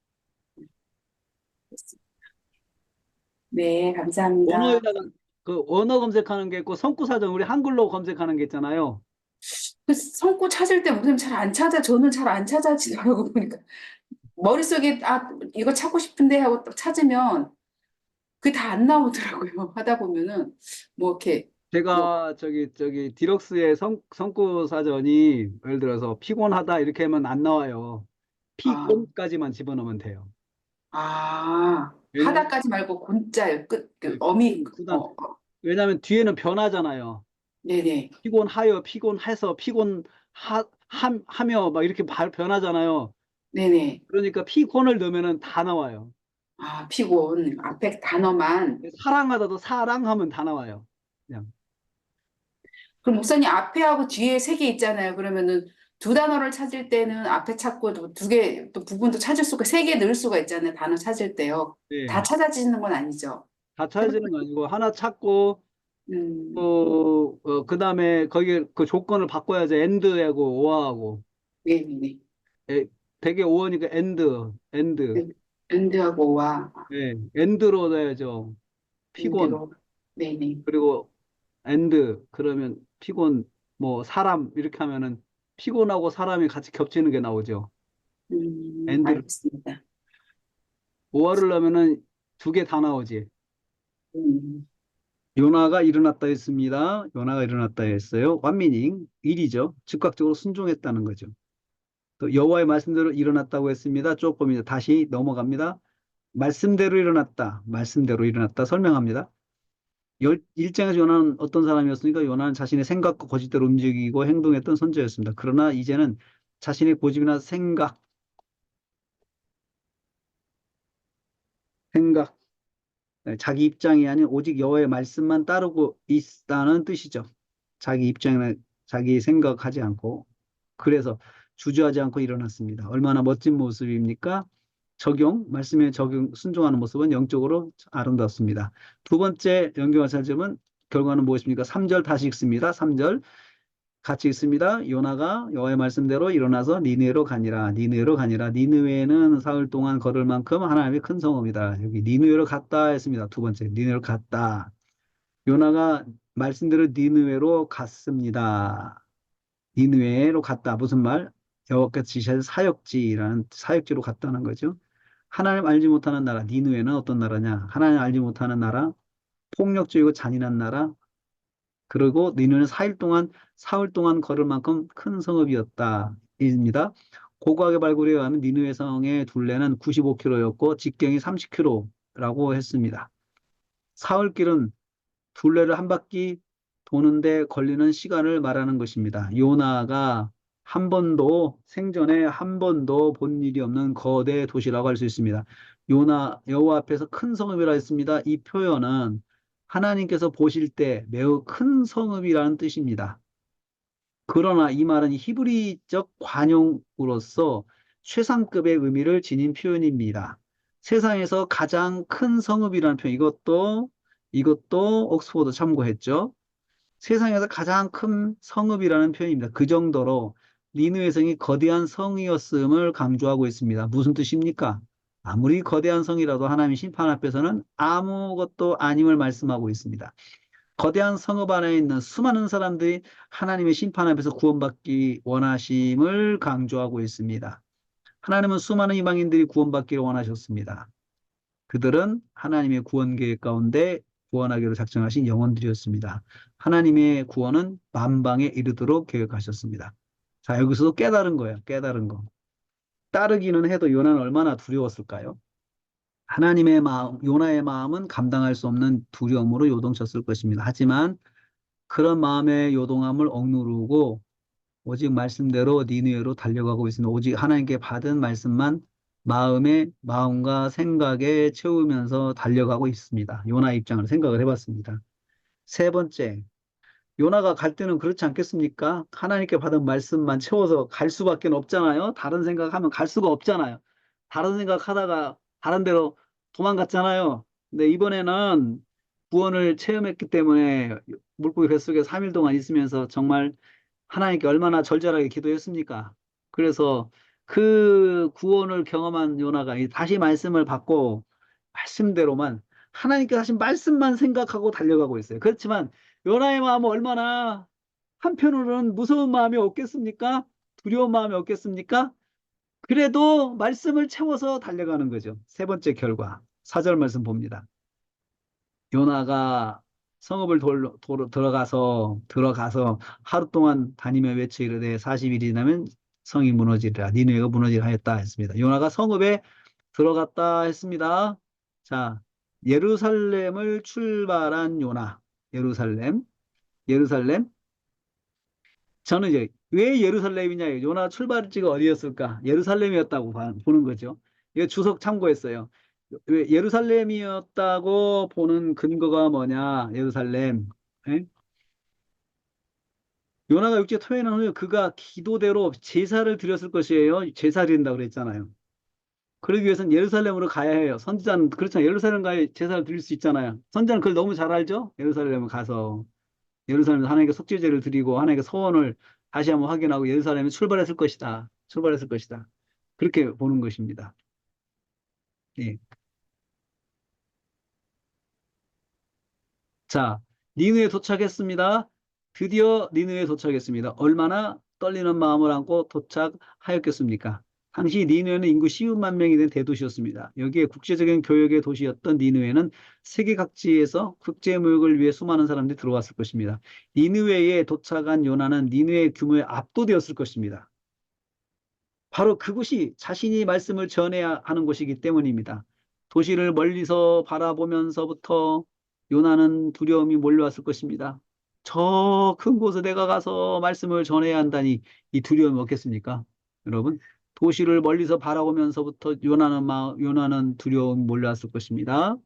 네, 감사합니다. 원어에다가 그 원어 검색하는 게 있고 성구사전 우리 한글로 검색하는 게 있잖아요. 그 성구 찾을 때 목사님 잘 안 찾아. 저는 잘 안 찾아지더라고 보니까 머릿속에 이거 찾고 싶은데 하고 딱 찾으면 그게 다 안 나오더라고요. 하다 보면은 뭐 이렇게 뭐 제가 저기 디럭스의 성구사전이 예를 들어서 피곤하다 이렇게 하면 안 나와요. 아, 피곤까지만 집어넣으면 돼요. 왜냐면 하다까지 말고 곤자요. 끝, 그 네, 어미, 그다음 왜냐면 뒤에는 변하잖아요. 네네, 피곤하여, 피곤해서, 하며 막 이렇게 변하잖아요. 네네. 그러니까 피곤을 넣으면은 다 나와요. 피곤. 앞에 단어만. 사랑하다도 사랑하면 다 나와요. 그냥. 그럼 목사님 앞에 하고 뒤에 세 개 있잖아요. 그러면은 두 단어를 찾을 때는 앞에 찾고 두 개, 또 부분도 찾을 수가, 세 개 넣을 수가 있잖아요. 단어 찾을 때요. 다 네. 찾아지는 건 아니죠. 다 찾아지는 거 아니고 하나 찾고 음, 그다음에 거기 그 조건을 바꿔야죠. end하고 or하고. 네네네. 에, 되게 오어니까 end. 엔드하고 와, 네. end로 넣어야죠. 피곤. 엔드로. 네네. 그리고 and 그러면 피곤 뭐 사람 이렇게 하면은 피곤하고 사람이 같이 겹치는 게 나오죠. and를 알겠습니다. 오어를 넣으면은 2개 다 나오지. 음, 요나가 일어났다 했습니다. 요나가 일어났다 했어요. 완미닝 일이죠. 즉각적으로 순종했다는 거죠. 또 여호와의 말씀대로 일어났다고 했습니다. 조금이다. 다시 넘어갑니다. 말씀대로 일어났다. 말씀대로 일어났다. 설명합니다. 1장에서 요나는 어떤 사람이었습니까? 요나는 자신의 생각과 거짓대로 움직이고 행동했던 선지자였습니다. 그러나 이제는 자신의 고집이나 생각, 생각, 자기 입장이 아닌 오직 여호와의 말씀만 따르고 있다는 뜻이죠. 자기 입장이나 자기 생각하지 않고 그래서 주저하지 않고 일어났습니다. 얼마나 멋진 모습입니까? 말씀에 적용, 순종하는 모습은 영적으로 아름답습니다. 두 번째 연결할 점은 결과는 무엇입니까? 3절 다시 읽습니다. 3절 같이 읽습니다. 요나가 여호와의 말씀대로 일어나서 니느웨로 가니라. 니느웨로 가니라. 니느웨는 사흘 동안 걸을 만큼 하나님의 큰 성읍이다. 여기 니느웨로 갔다 했습니다. 두 번째 니느웨로 갔다. 요나가 말씀대로 니느웨로 갔습니다. 니느웨로 갔다. 무슨 말? 여호와께서 지시하신 사역지라는 사역지로 갔다는 거죠. 하나님 알지 못하는 나라. 니느웨는 어떤 나라냐? 하나님 알지 못하는 나라, 폭력적이고 잔인한 나라. 그리고 니느웨는 사흘 동안 걸을 만큼 큰 성읍이었다. 입니다. 고고하게 발굴해 가면 니느웨 성의 둘레는 95km였고 직경이 30km라고 했습니다. 사흘길은 둘레를 한 바퀴 도는데 걸리는 시간을 말하는 것입니다. 요나가 생전에 한 번도 본 일이 없는 거대 도시라고 할 수 있습니다. 요나 여호와 앞에서 큰 성읍이라 했습니다. 이 표현은 하나님께서 보실 때 매우 큰 성읍이라는 뜻입니다. 그러나 이 말은 히브리적 관용으로서 최상급의 의미를 지닌 표현입니다. 세상에서 가장 큰 성읍이라는 표현, 이것도 옥스포드 참고했죠. 세상에서 가장 큰 성읍이라는 표현입니다. 그 정도로 니느웨 성이 거대한 성이었음을 강조하고 있습니다. 무슨 뜻입니까? 아무리 거대한 성이라도 하나님의 심판 앞에서는 아무것도 아님을 말씀하고 있습니다. 거대한 성읍 안에 있는 수많은 사람들이 하나님의 심판 앞에서 구원받기 원하심을 강조하고 있습니다. 하나님은 수많은 이방인들이 구원받기를 원하셨습니다. 그들은 하나님의 구원 계획 가운데 구원하기로 작정하신 영혼들이었습니다. 하나님의 구원은 만방에 이르도록 계획하셨습니다. 자, 여기서도 깨달은 거예요. 깨달은 거. 따르기는 해도 요나는 얼마나 두려웠을까요? 하나님의 마음, 요나의 마음은 감당할 수 없는 두려움으로 요동쳤을 것입니다. 하지만 그런 마음의 요동함을 억누르고 오직 말씀대로 니느웨로 달려가고 있습니다. 오직 하나님께 받은 말씀만 마음과 생각에 채우면서 달려가고 있습니다. 요나 입장을 생각을 해봤습니다. 세 번째, 요나가 갈 때는 그렇지 않겠습니까? 하나님께 받은 말씀만 채워서 갈 수밖에 없잖아요. 다른 생각하면 갈 수가 없잖아요. 다른 생각하다가 다른 데로 도망갔잖아요. 근데 이번에는 구원을 체험했기 때문에 물고기 뱃속에 3일 동안 있으면서 정말 하나님께 얼마나 절절하게 기도했습니까? 그래서 그 구원을 경험한 요나가 다시 말씀을 받고 말씀대로만 하나님께 하신 말씀만 생각하고 달려가고 있어요. 그렇지만 요나의 마음은 얼마나 한편으로는 무서운 마음이 없겠습니까? 두려운 마음이 없겠습니까? 그래도 말씀을 채워서 달려가는 거죠. 세 번째 결과. 4절 말씀 봅니다. 요나가 성읍을 들어가서 하루 동안 다니며 외쳐 이르되 40일이 지나면 성이 무너지리라. 니느웨가 무너지리라 하였다 했습니다. 요나가 성읍에 들어갔다 했습니다. 자, 예루살렘을 출발한 요나. 예루살렘. 저는 이제 왜 예루살렘이냐? 요나 출발지가 어디였을까? 예루살렘이었다고 보는 거죠. 이거 주석 참고했어요. 왜 예루살렘이었다고 보는 근거가 뭐냐? 예루살렘. 예? 요나가 육지에 토해난 후에 그가 기도대로 제사를 드렸을 것이에요. 제사 드린다고 그랬잖아요. 그러기 위해서는 예루살렘으로 가야 해요. 선지자는 그렇잖아요. 예루살렘 가야 제사를 드릴 수 있잖아요. 선지자는 그걸 너무 잘 알죠? 예루살렘에 가서 예루살렘에서 하나님께 속죄제를 드리고 하나님께 소원을 다시 한번 확인하고 예루살렘에 출발했을 것이다. 출발했을 것이다. 그렇게 보는 것입니다. 예. 자, 니느웨에 도착했습니다. 드디어 니느웨에 도착했습니다. 얼마나 떨리는 마음을 안고 도착하였겠습니까? 당시 니느웨는 인구 10만 명이 된 대도시였습니다. 여기에 국제적인 교역의 도시였던 니느웨는 세계 각지에서 국제무역을 위해 수많은 사람들이 들어왔을 것입니다. 니느웨에 도착한 요나는 니느웨 규모에 압도되었을 것입니다. 바로 그곳이 자신이 말씀을 전해야 하는 곳이기 때문입니다. 도시를 멀리서 바라보면서부터 요나는 두려움이 몰려왔을 것입니다. 저 큰 곳에 내가 가서 말씀을 전해야 한다니 이 두려움이 없겠습니까? 여러분, 도시를 멀리서 바라보면서부터 요나는 두려움이 몰려왔을 것입니다.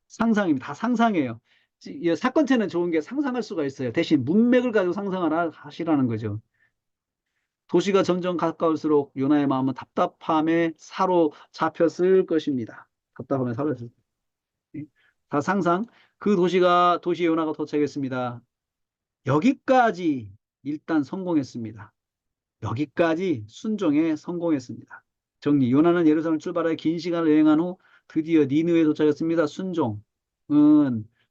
상상입니다. 다 상상이에요. 이 사건체는 좋은 게 상상할 수가 있어요. 대신 문맥을 가지고 상상을 하시라는 거죠. 도시가 점점 가까울수록 요나의 마음은 답답함에 사로잡혔을 것입니다. 답답함에 사로잡혔을 것입니다. 다 상상. 그 도시에 요나가 도착했습니다. 여기까지 일단 성공했습니다. 여기까지 순종에 성공했습니다. 정리. 요나는 예루살렘 출발하여 긴 시간을 여행한 후 드디어 니느웨에 도착했습니다.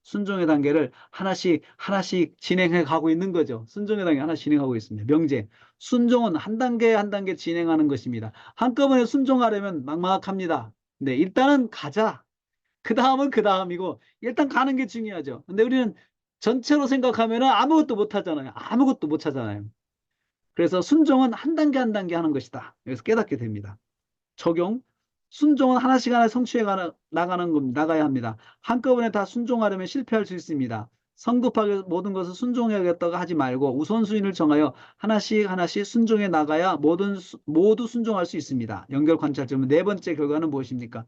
순종의 단계를 하나씩 하나씩 진행해 가고 있는 거죠. 순종의 단계 하나씩 진행하고 있습니다. 명제. 순종은 한 단계 한 단계 진행하는 것입니다. 한꺼번에 순종하려면 막막합니다. 네, 일단은 가자. 그 다음은 그 다음이고 일단 가는 게 중요하죠. 근데 우리는 전체로 생각하면 아무것도 못 하잖아요. 아무것도 못 하잖아요. 그래서 순종은 한 단계 한 단계 하는 것이다. 여기서 깨닫게 됩니다. 적용. 순종은 하나씩 하나 나가야 합니다. 한꺼번에 다 순종하려면 실패할 수 있습니다. 성급하게 모든 것을 순종해야겠다고 하지 말고 우선순위를 정하여 하나씩 하나씩 순종해 나가야 모두 순종할 수 있습니다. 연결 관찰점은 네 번째 결과는 무엇입니까?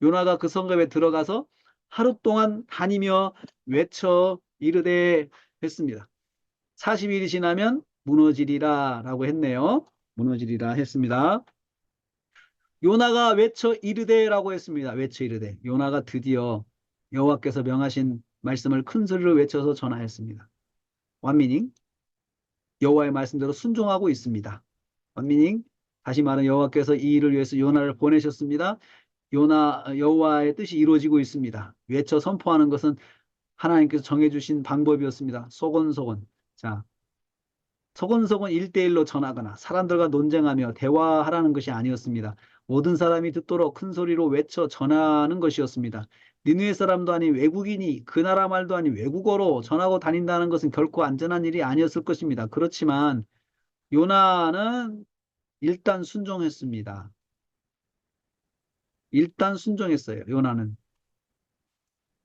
요나가 그 성읍에 들어가서 하루 동안 다니며 외쳐 이르되 했습니다. 40일이 지나면 무너지리라 라고 했네요. 무너지리라 했습니다. 요나가 외쳐 이르되라고 했습니다. 외쳐 이르되. 요나가 드디어 여호와께서 명하신 말씀을 큰 소리로 외쳐서 전하였습니다. 원미닝. 여호와의 말씀대로 순종하고 있습니다. 원미닝. 다시 말하면 여호와께서 이 일을 위해서 요나를 보내셨습니다. 여호와의 뜻이 이루어지고 있습니다. 외쳐 선포하는 것은 하나님께서 정해주신 방법이었습니다. 소곤소곤. 자, 소곤소곤 1대1로 전하거나 사람들과 논쟁하며 대화하라는 것이 아니었습니다. 모든 사람이 듣도록 큰 소리로 외쳐 전하는 것이었습니다. 니느웨 사람도 아닌 외국인이 그 나라 말도 아닌 외국어로 전하고 다닌다는 것은 결코 안전한 일이 아니었을 것입니다. 그렇지만 요나는 일단 순종했습니다. 일단 순종했어요. 요나는.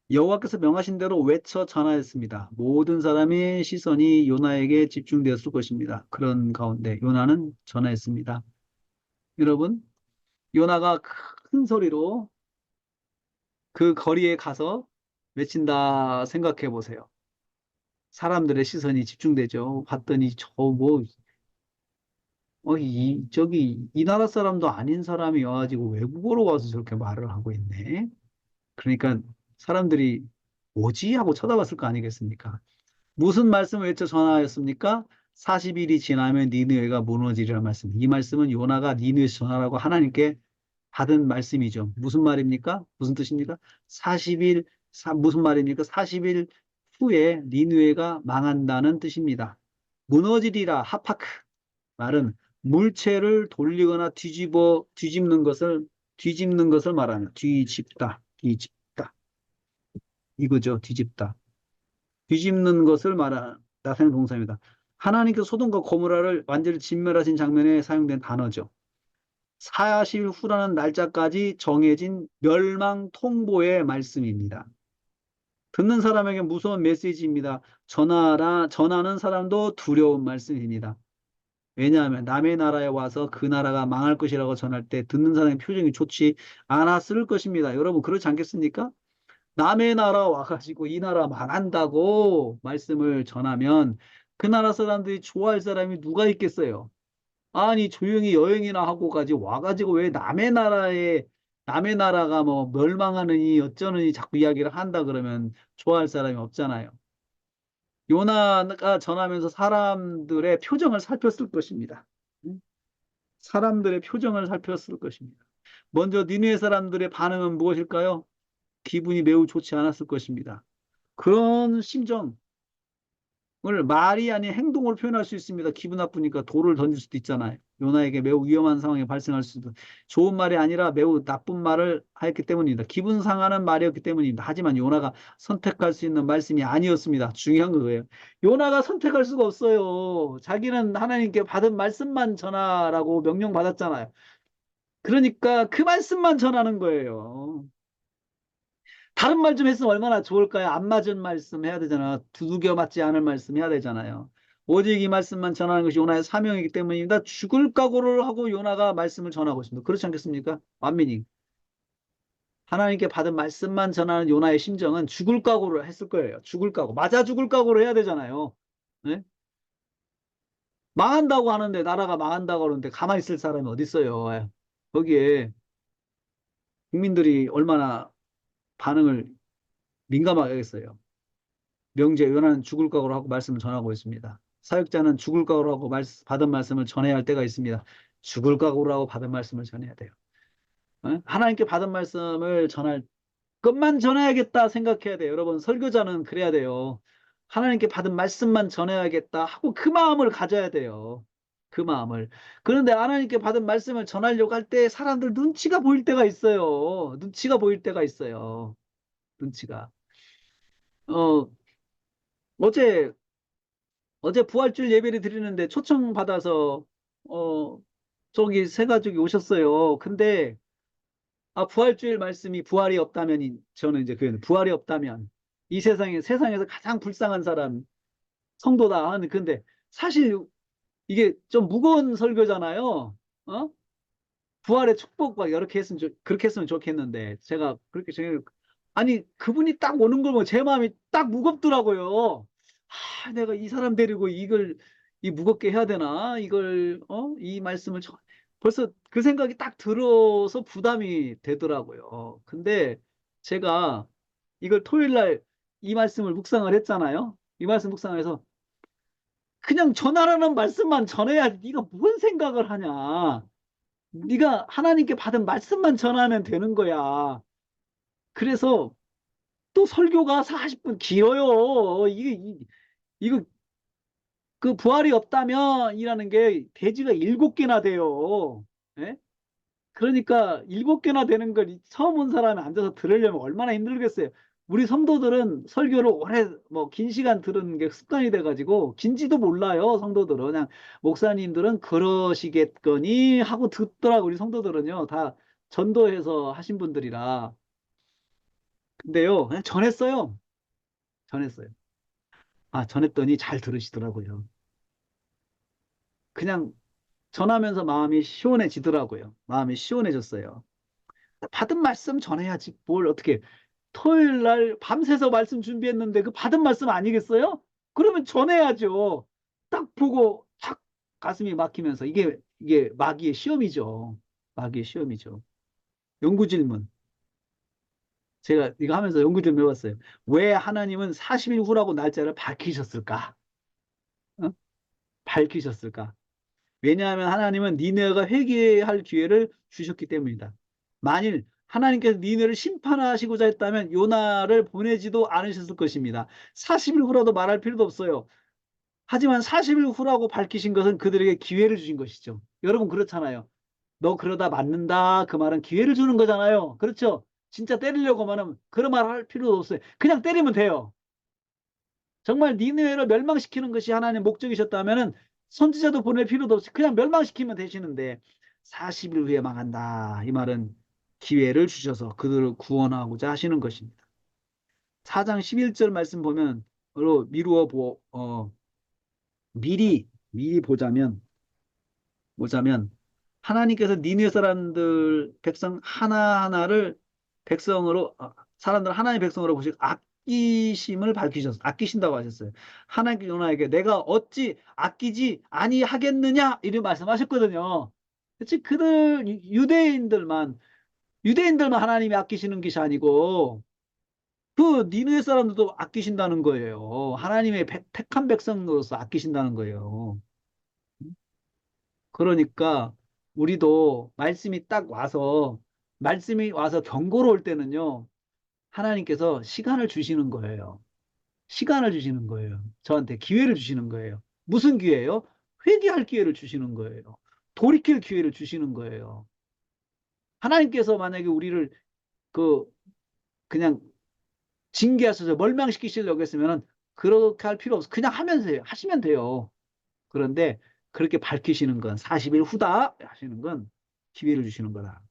여호와께서 명하신 대로 외쳐 전하였습니다. 모든 사람의 시선이 요나에게 집중되었을 것입니다. 그런 가운데 요나는 전하였습니다. 여러분, 요나가 큰 소리로 그 거리에 가서 외친다 생각해 보세요. 사람들의 시선이 집중되죠. 봤더니 이 나라 사람도 아닌 사람이 와가지고 외국어로 와서 저렇게 말을 하고 있네. 그러니까 사람들이 뭐지? 하고 쳐다봤을 거 아니겠습니까? 무슨 말씀을 외쳐 전하였습니까? 40일이 지나면 니느웨가 무너지리라는 말씀. 이 말씀은 요나가 니느웨에서 전하라고 하나님께 받은 말씀이죠. 무슨 말입니까? 무슨 뜻입니까? 40일, 무슨 말입니까? 40일 후에 니느웨가 망한다는 뜻입니다. 무너지리라 하파크 말은 물체를 돌리거나 뒤집는 것을 말하는 뒤집다 이거죠. 뒤집는 것을 말하는 나타내는 동사입니다. 하나님께서 소돔과 고모라를 완전히 진멸하신 장면에 사용된 단어죠. 40일 후라는 날짜까지 정해진 멸망 통보의 말씀입니다. 듣는 사람에게 무서운 메시지입니다. 전하는 사람도 두려운 말씀입니다. 왜냐하면 남의 나라에 와서 그 나라가 망할 것이라고 전할 때 듣는 사람의 표정이 좋지 않았을 것입니다. 여러분 그렇지 않겠습니까? 남의 나라 와가지고 이 나라 망한다고 말씀을 전하면 그 나라 사람들이 좋아할 사람이 누가 있겠어요? 아니 조용히 여행이나 하고 가지 와가지고 왜 남의 나라가 뭐 멸망하느니 어쩌느니 자꾸 이야기를 한다 그러면 좋아할 사람이 없잖아요. 요나가 전하면서 사람들의 표정을 살폈을 것입니다. 사람들의 표정을 살폈을 것입니다. 먼저 니느웨 사람들의 반응은 무엇일까요? 기분이 매우 좋지 않았을 것입니다. 그런 심정, 을 말이 아닌 행동으로 표현할 수 있습니다. 기분 나쁘니까 돌을 던질 수도 있잖아요. 요나에게 매우 위험한 상황이 발생할 수도 좋은 말이 아니라 매우 나쁜 말을 하였기 때문입니다. 기분 상하는 말이었기 때문입니다. 하지만 요나가 선택할 수 있는 말씀이 아니었습니다. 중요한 거예요. 요나가 선택할 수가 없어요. 자기는 하나님께 받은 말씀만 전하라고 명령받았잖아요. 그러니까 그 말씀만 전하는 거예요. 다른 말 좀 했으면 얼마나 좋을까요? 안 맞은 말씀 해야 되잖아. 두들겨 맞지 않을 말씀 해야 되잖아요. 오직 이 말씀만 전하는 것이 요나의 사명이기 때문입니다. 죽을 각오를 하고 요나가 말씀을 전하고 있습니다. 그렇지 않겠습니까? 완민이. 하나님께 받은 말씀만 전하는 요나의 심정은 죽을 각오를 했을 거예요. 죽을 각오. 맞아 죽을 각오를 해야 되잖아요. 네? 망한다고 하는데, 나라가 망한다고 하는데 가만히 있을 사람이 어디 있어요. 예. 거기에 국민들이 얼마나 반응을 민감하게 하겠어요. 명제 요나는 죽을 각오로 하고 말씀을 전하고 있습니다. 사역자는 죽을 각오로 하고 받은 말씀을 전해야 할 때가 있습니다. 죽을 각오로 하고 받은 말씀을 전해야 돼요. 어? 하나님께 받은 말씀을 전할 것만 전해야겠다 생각해야 돼요. 여러분, 설교자는 그래야 돼요. 하나님께 받은 말씀만 전해야겠다 하고 그 마음을 가져야 돼요. 그 마음을. 그런데 하나님께 받은 말씀을 전하려고 할 때 사람들 눈치가 보일 때가 있어요. 눈치가 보일 때가 있어요. 눈치가. 어, 어제 부활주일 예배를 드리는데 초청받아서, 어, 저기 세 가족이 오셨어요. 근데, 부활주일 말씀이 부활이 없다면, 저는 이제 그 부활이 없다면, 이 세상에서 가장 불쌍한 사람, 성도다 하는, 근데 사실 이게 좀 무거운 설교잖아요. 어? 부활의 축복 막 이렇게 그렇게 했으면 좋겠는데, 제가 그렇게 아니, 그분이 딱 오는 걸 보면 제 마음이 딱 무겁더라고요. 내가 이 사람 데리고 이 무겁게 해야 되나? 이 말씀을 벌써 그 생각이 딱 들어서 부담이 되더라고요. 근데 제가 이걸 토요일 날 이 말씀을 묵상을 했잖아요. 이 말씀 묵상해서 그냥 전하라는 말씀만 전해야지. 네가 뭔 생각을 하냐? 네가 하나님께 받은 말씀만 전하면 되는 거야. 그래서 또 설교가 40분 길어요. 이거 그 부활이 없다면이라는 게 대지가 7개나 돼요. 예? 그러니까 7개나 되는 걸 처음 온 사람이 앉아서 들으려면 얼마나 힘들겠어요. 우리 성도들은 설교를 오래 뭐 긴 시간 들은 게 습관이 돼가지고 긴지도 몰라요. 성도들은 그냥 목사님들은 그러시겠거니 하고 듣더라고. 우리 성도들은요 다 전도해서 하신 분들이라. 근데요 그냥 전했어요. 전했어요. 전했더니 잘 들으시더라고요. 그냥 전하면서 마음이 시원해지더라고요. 마음이 시원해졌어요. 받은 말씀 전해야지. 뭘 어떻게 토요일 날 밤새서 말씀 준비했는데 그 받은 말씀 아니겠어요? 그러면 전해야죠. 딱 보고 탁 가슴이 막히면서 이게 마귀의 시험이죠. 마귀의 시험이죠. 연구 질문. 제가 이거 하면서 연구 좀 해봤어요. 왜 하나님은 40일 후라고 날짜를 밝히셨을까? 어? 밝히셨을까? 왜냐하면 하나님은 니네가 회개할 기회를 주셨기 때문이다. 만일 하나님께서 니네를 심판하시고자 했다면 요나를 보내지도 않으셨을 것입니다. 40일 후라도 말할 필요도 없어요. 하지만 40일 후라고 밝히신 것은 그들에게 기회를 주신 것이죠. 여러분 그렇잖아요. 너 그러다 맞는다. 그 말은 기회를 주는 거잖아요. 그렇죠? 진짜 때리려고 하면 그런 말 할 필요도 없어요. 그냥 때리면 돼요. 정말 니느웨를 멸망시키는 것이 하나님의 목적이셨다면은 선지자도 보낼 필요도 없이 그냥 멸망시키면 되시는데 40일 후에 망한다. 이 말은 기회를 주셔서 그들을 구원하고자 하시는 것입니다. 4장 11절 말씀 보면 미리 보자면 하나님께서 니느웨 사람들 백성 하나하나를 사람들 하나님의 백성으로 보시고 아끼신다고 하셨어요. 하나님께서 요나에게 내가 어찌 아끼지 아니하겠느냐 이렇게 말씀하셨거든요. 그치? 유대인들만 하나님이 아끼시는 것이 아니고 그 니느웨 사람들도 아끼신다는 거예요. 하나님의 택한 백성으로서 아끼신다는 거예요. 그러니까 우리도 말씀이 와서 경고로 올 때는요, 하나님께서 시간을 주시는 거예요. 시간을 주시는 거예요. 저한테 기회를 주시는 거예요. 무슨 기회예요? 회개할 기회를 주시는 거예요. 돌이킬 기회를 주시는 거예요. 하나님께서 만약에 우리를 그 그냥 징계하셔서 멸망시키시려고 했으면 그렇게 할 필요 없어. 그냥 하시면 돼요. 그런데 그렇게 밝히시는 건 40일 후다 하시는 건 기회를 주시는 거다.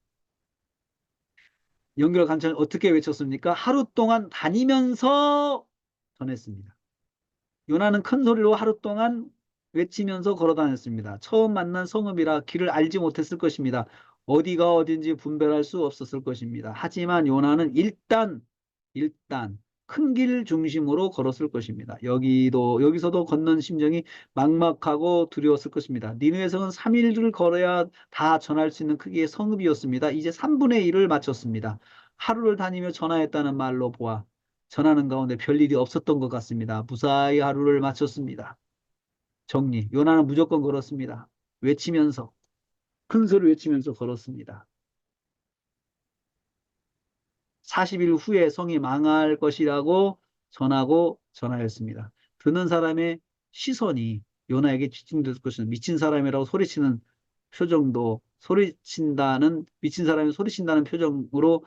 연결 간청을 어떻게 외쳤습니까? 하루 동안 다니면서 전했습니다. 요나는 큰 소리로 하루 동안 외치면서 걸어 다녔습니다. 처음 만난 성읍이라 길을 알지 못했을 것입니다. 어디가 어딘지 분별할 수 없었을 것입니다. 하지만 요나는 일단 큰 길 중심으로 걸었을 것입니다. 여기서도 걷는 심정이 막막하고 두려웠을 것입니다. 니느웨 성은 3일을 걸어야 다 전할 수 있는 크기의 성읍이었습니다. 이제 3분의 1을 마쳤습니다. 하루를 다니며 전화했다는 말로 보아 전하는 가운데 별일이 없었던 것 같습니다. 무사히 하루를 마쳤습니다. 정리. 요나는 무조건 걸었습니다. 외치면서, 큰 소리 외치면서 걸었습니다. 40일 후에 성이 망할 것이라고 전하였습니다. 듣는 사람의 시선이 요나에게 집중될 것은 미친 사람이라고 소리치는 표정도 미친 사람이 소리친다는 표정으로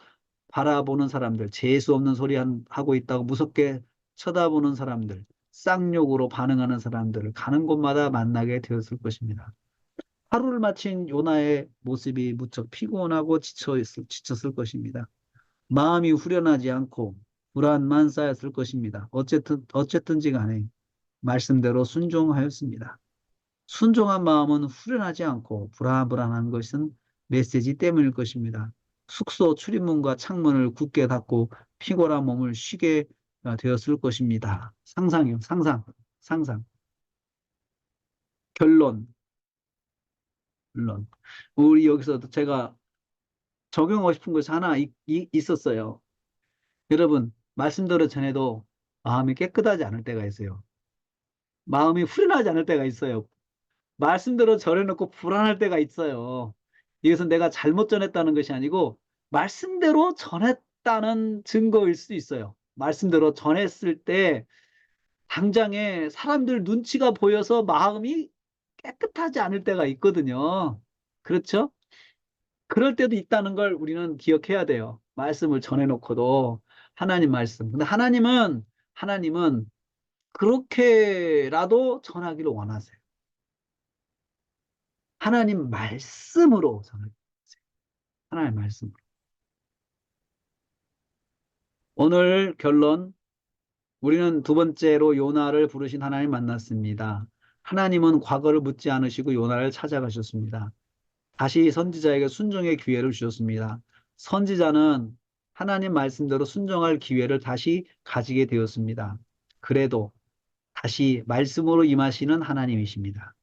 바라보는 사람들, 재수 없는 소리 하고 있다고 무섭게 쳐다보는 사람들, 쌍욕으로 반응하는 사람들을 가는 곳마다 만나게 되었을 것입니다. 하루를 마친 요나의 모습이 무척 피곤하고 지쳤을 것입니다. 마음이 후련하지 않고 불안만 쌓였을 것입니다. 어쨌든지 간에 말씀대로 순종하였습니다. 순종한 마음은 후련하지 않고 불안한 것은 메시지 때문일 것입니다. 숙소 출입문과 창문을 굳게 닫고 피곤한 몸을 쉬게 되었을 것입니다. 상상이요, 상상. 결론. 우리 여기서 제가 적용하고 싶은 것이 하나 있었어요. 여러분, 말씀대로 전해도 마음이 깨끗하지 않을 때가 있어요. 마음이 후련하지 않을 때가 있어요. 말씀대로 전해놓고 불안할 때가 있어요. 이것은 내가 잘못 전했다는 것이 아니고 말씀대로 전했다는 증거일 수 있어요. 말씀대로 전했을 때 당장에 사람들 눈치가 보여서 마음이 깨끗하지 않을 때가 있거든요. 그렇죠? 그럴 때도 있다는 걸 우리는 기억해야 돼요. 말씀을 전해놓고도 하나님 말씀. 근데 하나님은 그렇게라도 전하기를 원하세요. 하나님 말씀으로 전하세요. 하나님 말씀으로. 오늘 결론, 우리는 두 번째로 요나를 부르신 하나님 만났습니다. 하나님은 과거를 묻지 않으시고 요나를 찾아가셨습니다. 다시 선지자에게 순종의 기회를 주셨습니다. 선지자는 하나님 말씀대로 순종할 기회를 다시 가지게 되었습니다. 그래도 다시 말씀으로 임하시는 하나님이십니다.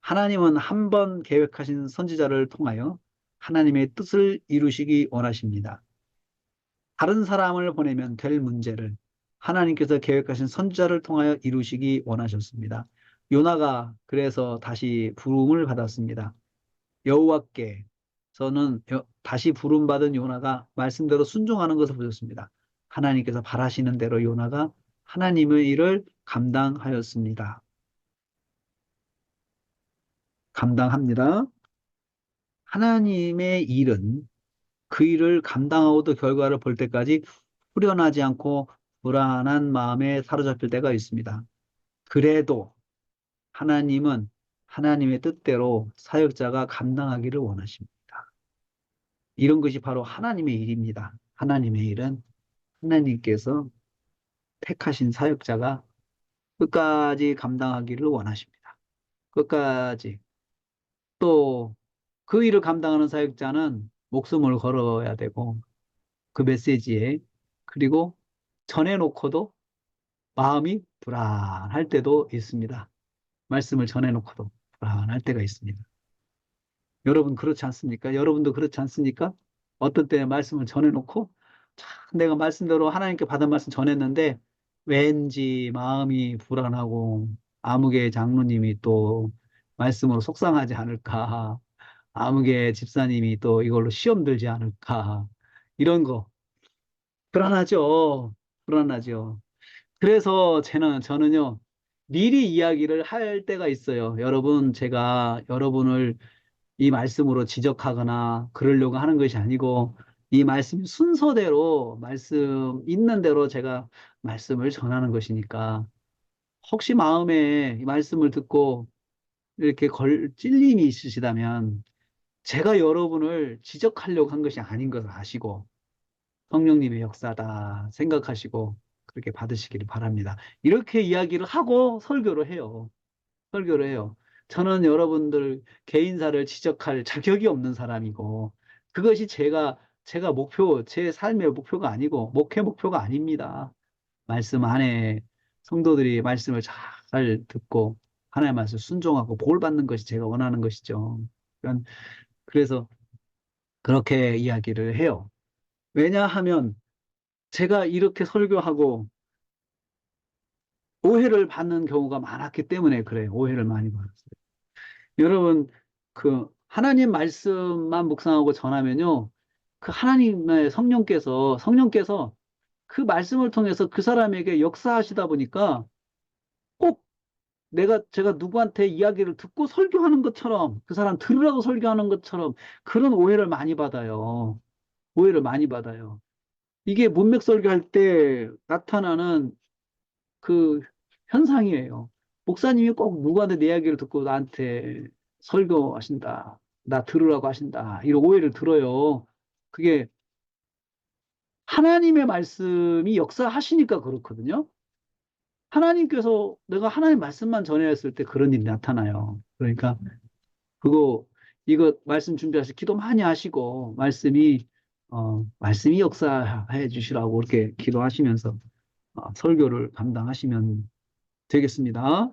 하나님은 한 번 계획하신 선지자를 통하여 하나님의 뜻을 이루시기 원하십니다. 다른 사람을 보내면 될 문제를 하나님께서 계획하신 선지자를 통하여 이루시기 원하셨습니다. 요나가 그래서 다시 부름을 받았습니다. 여호와께 저는 다시 부름받은 요나가 말씀대로 순종하는 것을 보셨습니다. 하나님께서 바라시는 대로 요나가 하나님의 일을 감당하였습니다. 감당합니다. 하나님의 일은 그 일을 감당하고도 결과를 볼 때까지 후련하지 않고 불안한 마음에 사로잡힐 때가 있습니다. 그래도 하나님은 하나님의 뜻대로 사역자가 감당하기를 원하십니다. 이런 것이 바로 하나님의 일입니다. 하나님의 일은 하나님께서 택하신 사역자가 끝까지 감당하기를 원하십니다. 끝까지. 또 그 일을 감당하는 사역자는 목숨을 걸어야 되고 그 메시지에 그리고 전해놓고도 마음이 불안할 때도 있습니다. 말씀을 전해놓고도 불안할 때가 있습니다. 여러분 그렇지 않습니까? 여러분도 그렇지 않습니까? 어떤 때 말씀을 전해놓고 참 내가 말씀대로 하나님께 받은 말씀 전했는데 왠지 마음이 불안하고 아무개 장로님이 또 말씀으로 속상하지 않을까, 아무개 집사님이 또 이걸로 시험 들지 않을까, 이런 거 불안하죠. 불안하죠. 그래서 저는요, 미리 이야기를 할 때가 있어요. 여러분, 제가 여러분을 이 말씀으로 지적하거나 그러려고 하는 것이 아니고, 이 말씀 순서대로, 말씀 있는 대로 제가 말씀을 전하는 것이니까, 혹시 마음에 이 말씀을 듣고 이렇게 찔림이 있으시다면, 제가 여러분을 지적하려고 한 것이 아닌 것을 아시고, 성령님의 역사다 생각하시고, 그렇게 받으시기를 바랍니다. 이렇게 이야기를 하고 설교를 해요. 설교를 해요. 저는 여러분들 개인사를 지적할 자격이 없는 사람이고, 그것이 제가 제 삶의 목표가 아니고, 목회 목표가 아닙니다. 말씀 안에 성도들이 말씀을 잘 듣고, 하나님의 말씀 순종하고 복 받는 것이 제가 원하는 것이죠. 그러니까 그래서 그렇게 이야기를 해요. 왜냐하면 제가 이렇게 설교하고 오해를 받는 경우가 많았기 때문에 그래요. 오해를 많이 받았어요. 여러분, 그 하나님 말씀만 묵상하고 전하면요. 그 하나님의 성령께서 그 말씀을 통해서 그 사람에게 역사하시다 보니까 꼭 제가 누구한테 이야기를 듣고 설교하는 것처럼 그 사람 들으라고 설교하는 것처럼 그런 오해를 많이 받아요. 오해를 많이 받아요. 이게 문맥 설교할 때 나타나는 그 현상이에요. 목사님이 꼭 누구한테 내 이야기를 듣고 나한테 설교하신다. 나 들으라고 하신다. 이런 오해를 들어요. 그게 하나님의 말씀이 역사하시니까 그렇거든요. 하나님께서 내가 하나님 말씀만 전해 했을 때 그런 일이 나타나요. 그러니까 그거 이거 말씀 준비하셔서 기도 많이 하시고 말씀이 역사해 주시라고 이렇게 기도하시면서 설교를 감당하시면 되겠습니다.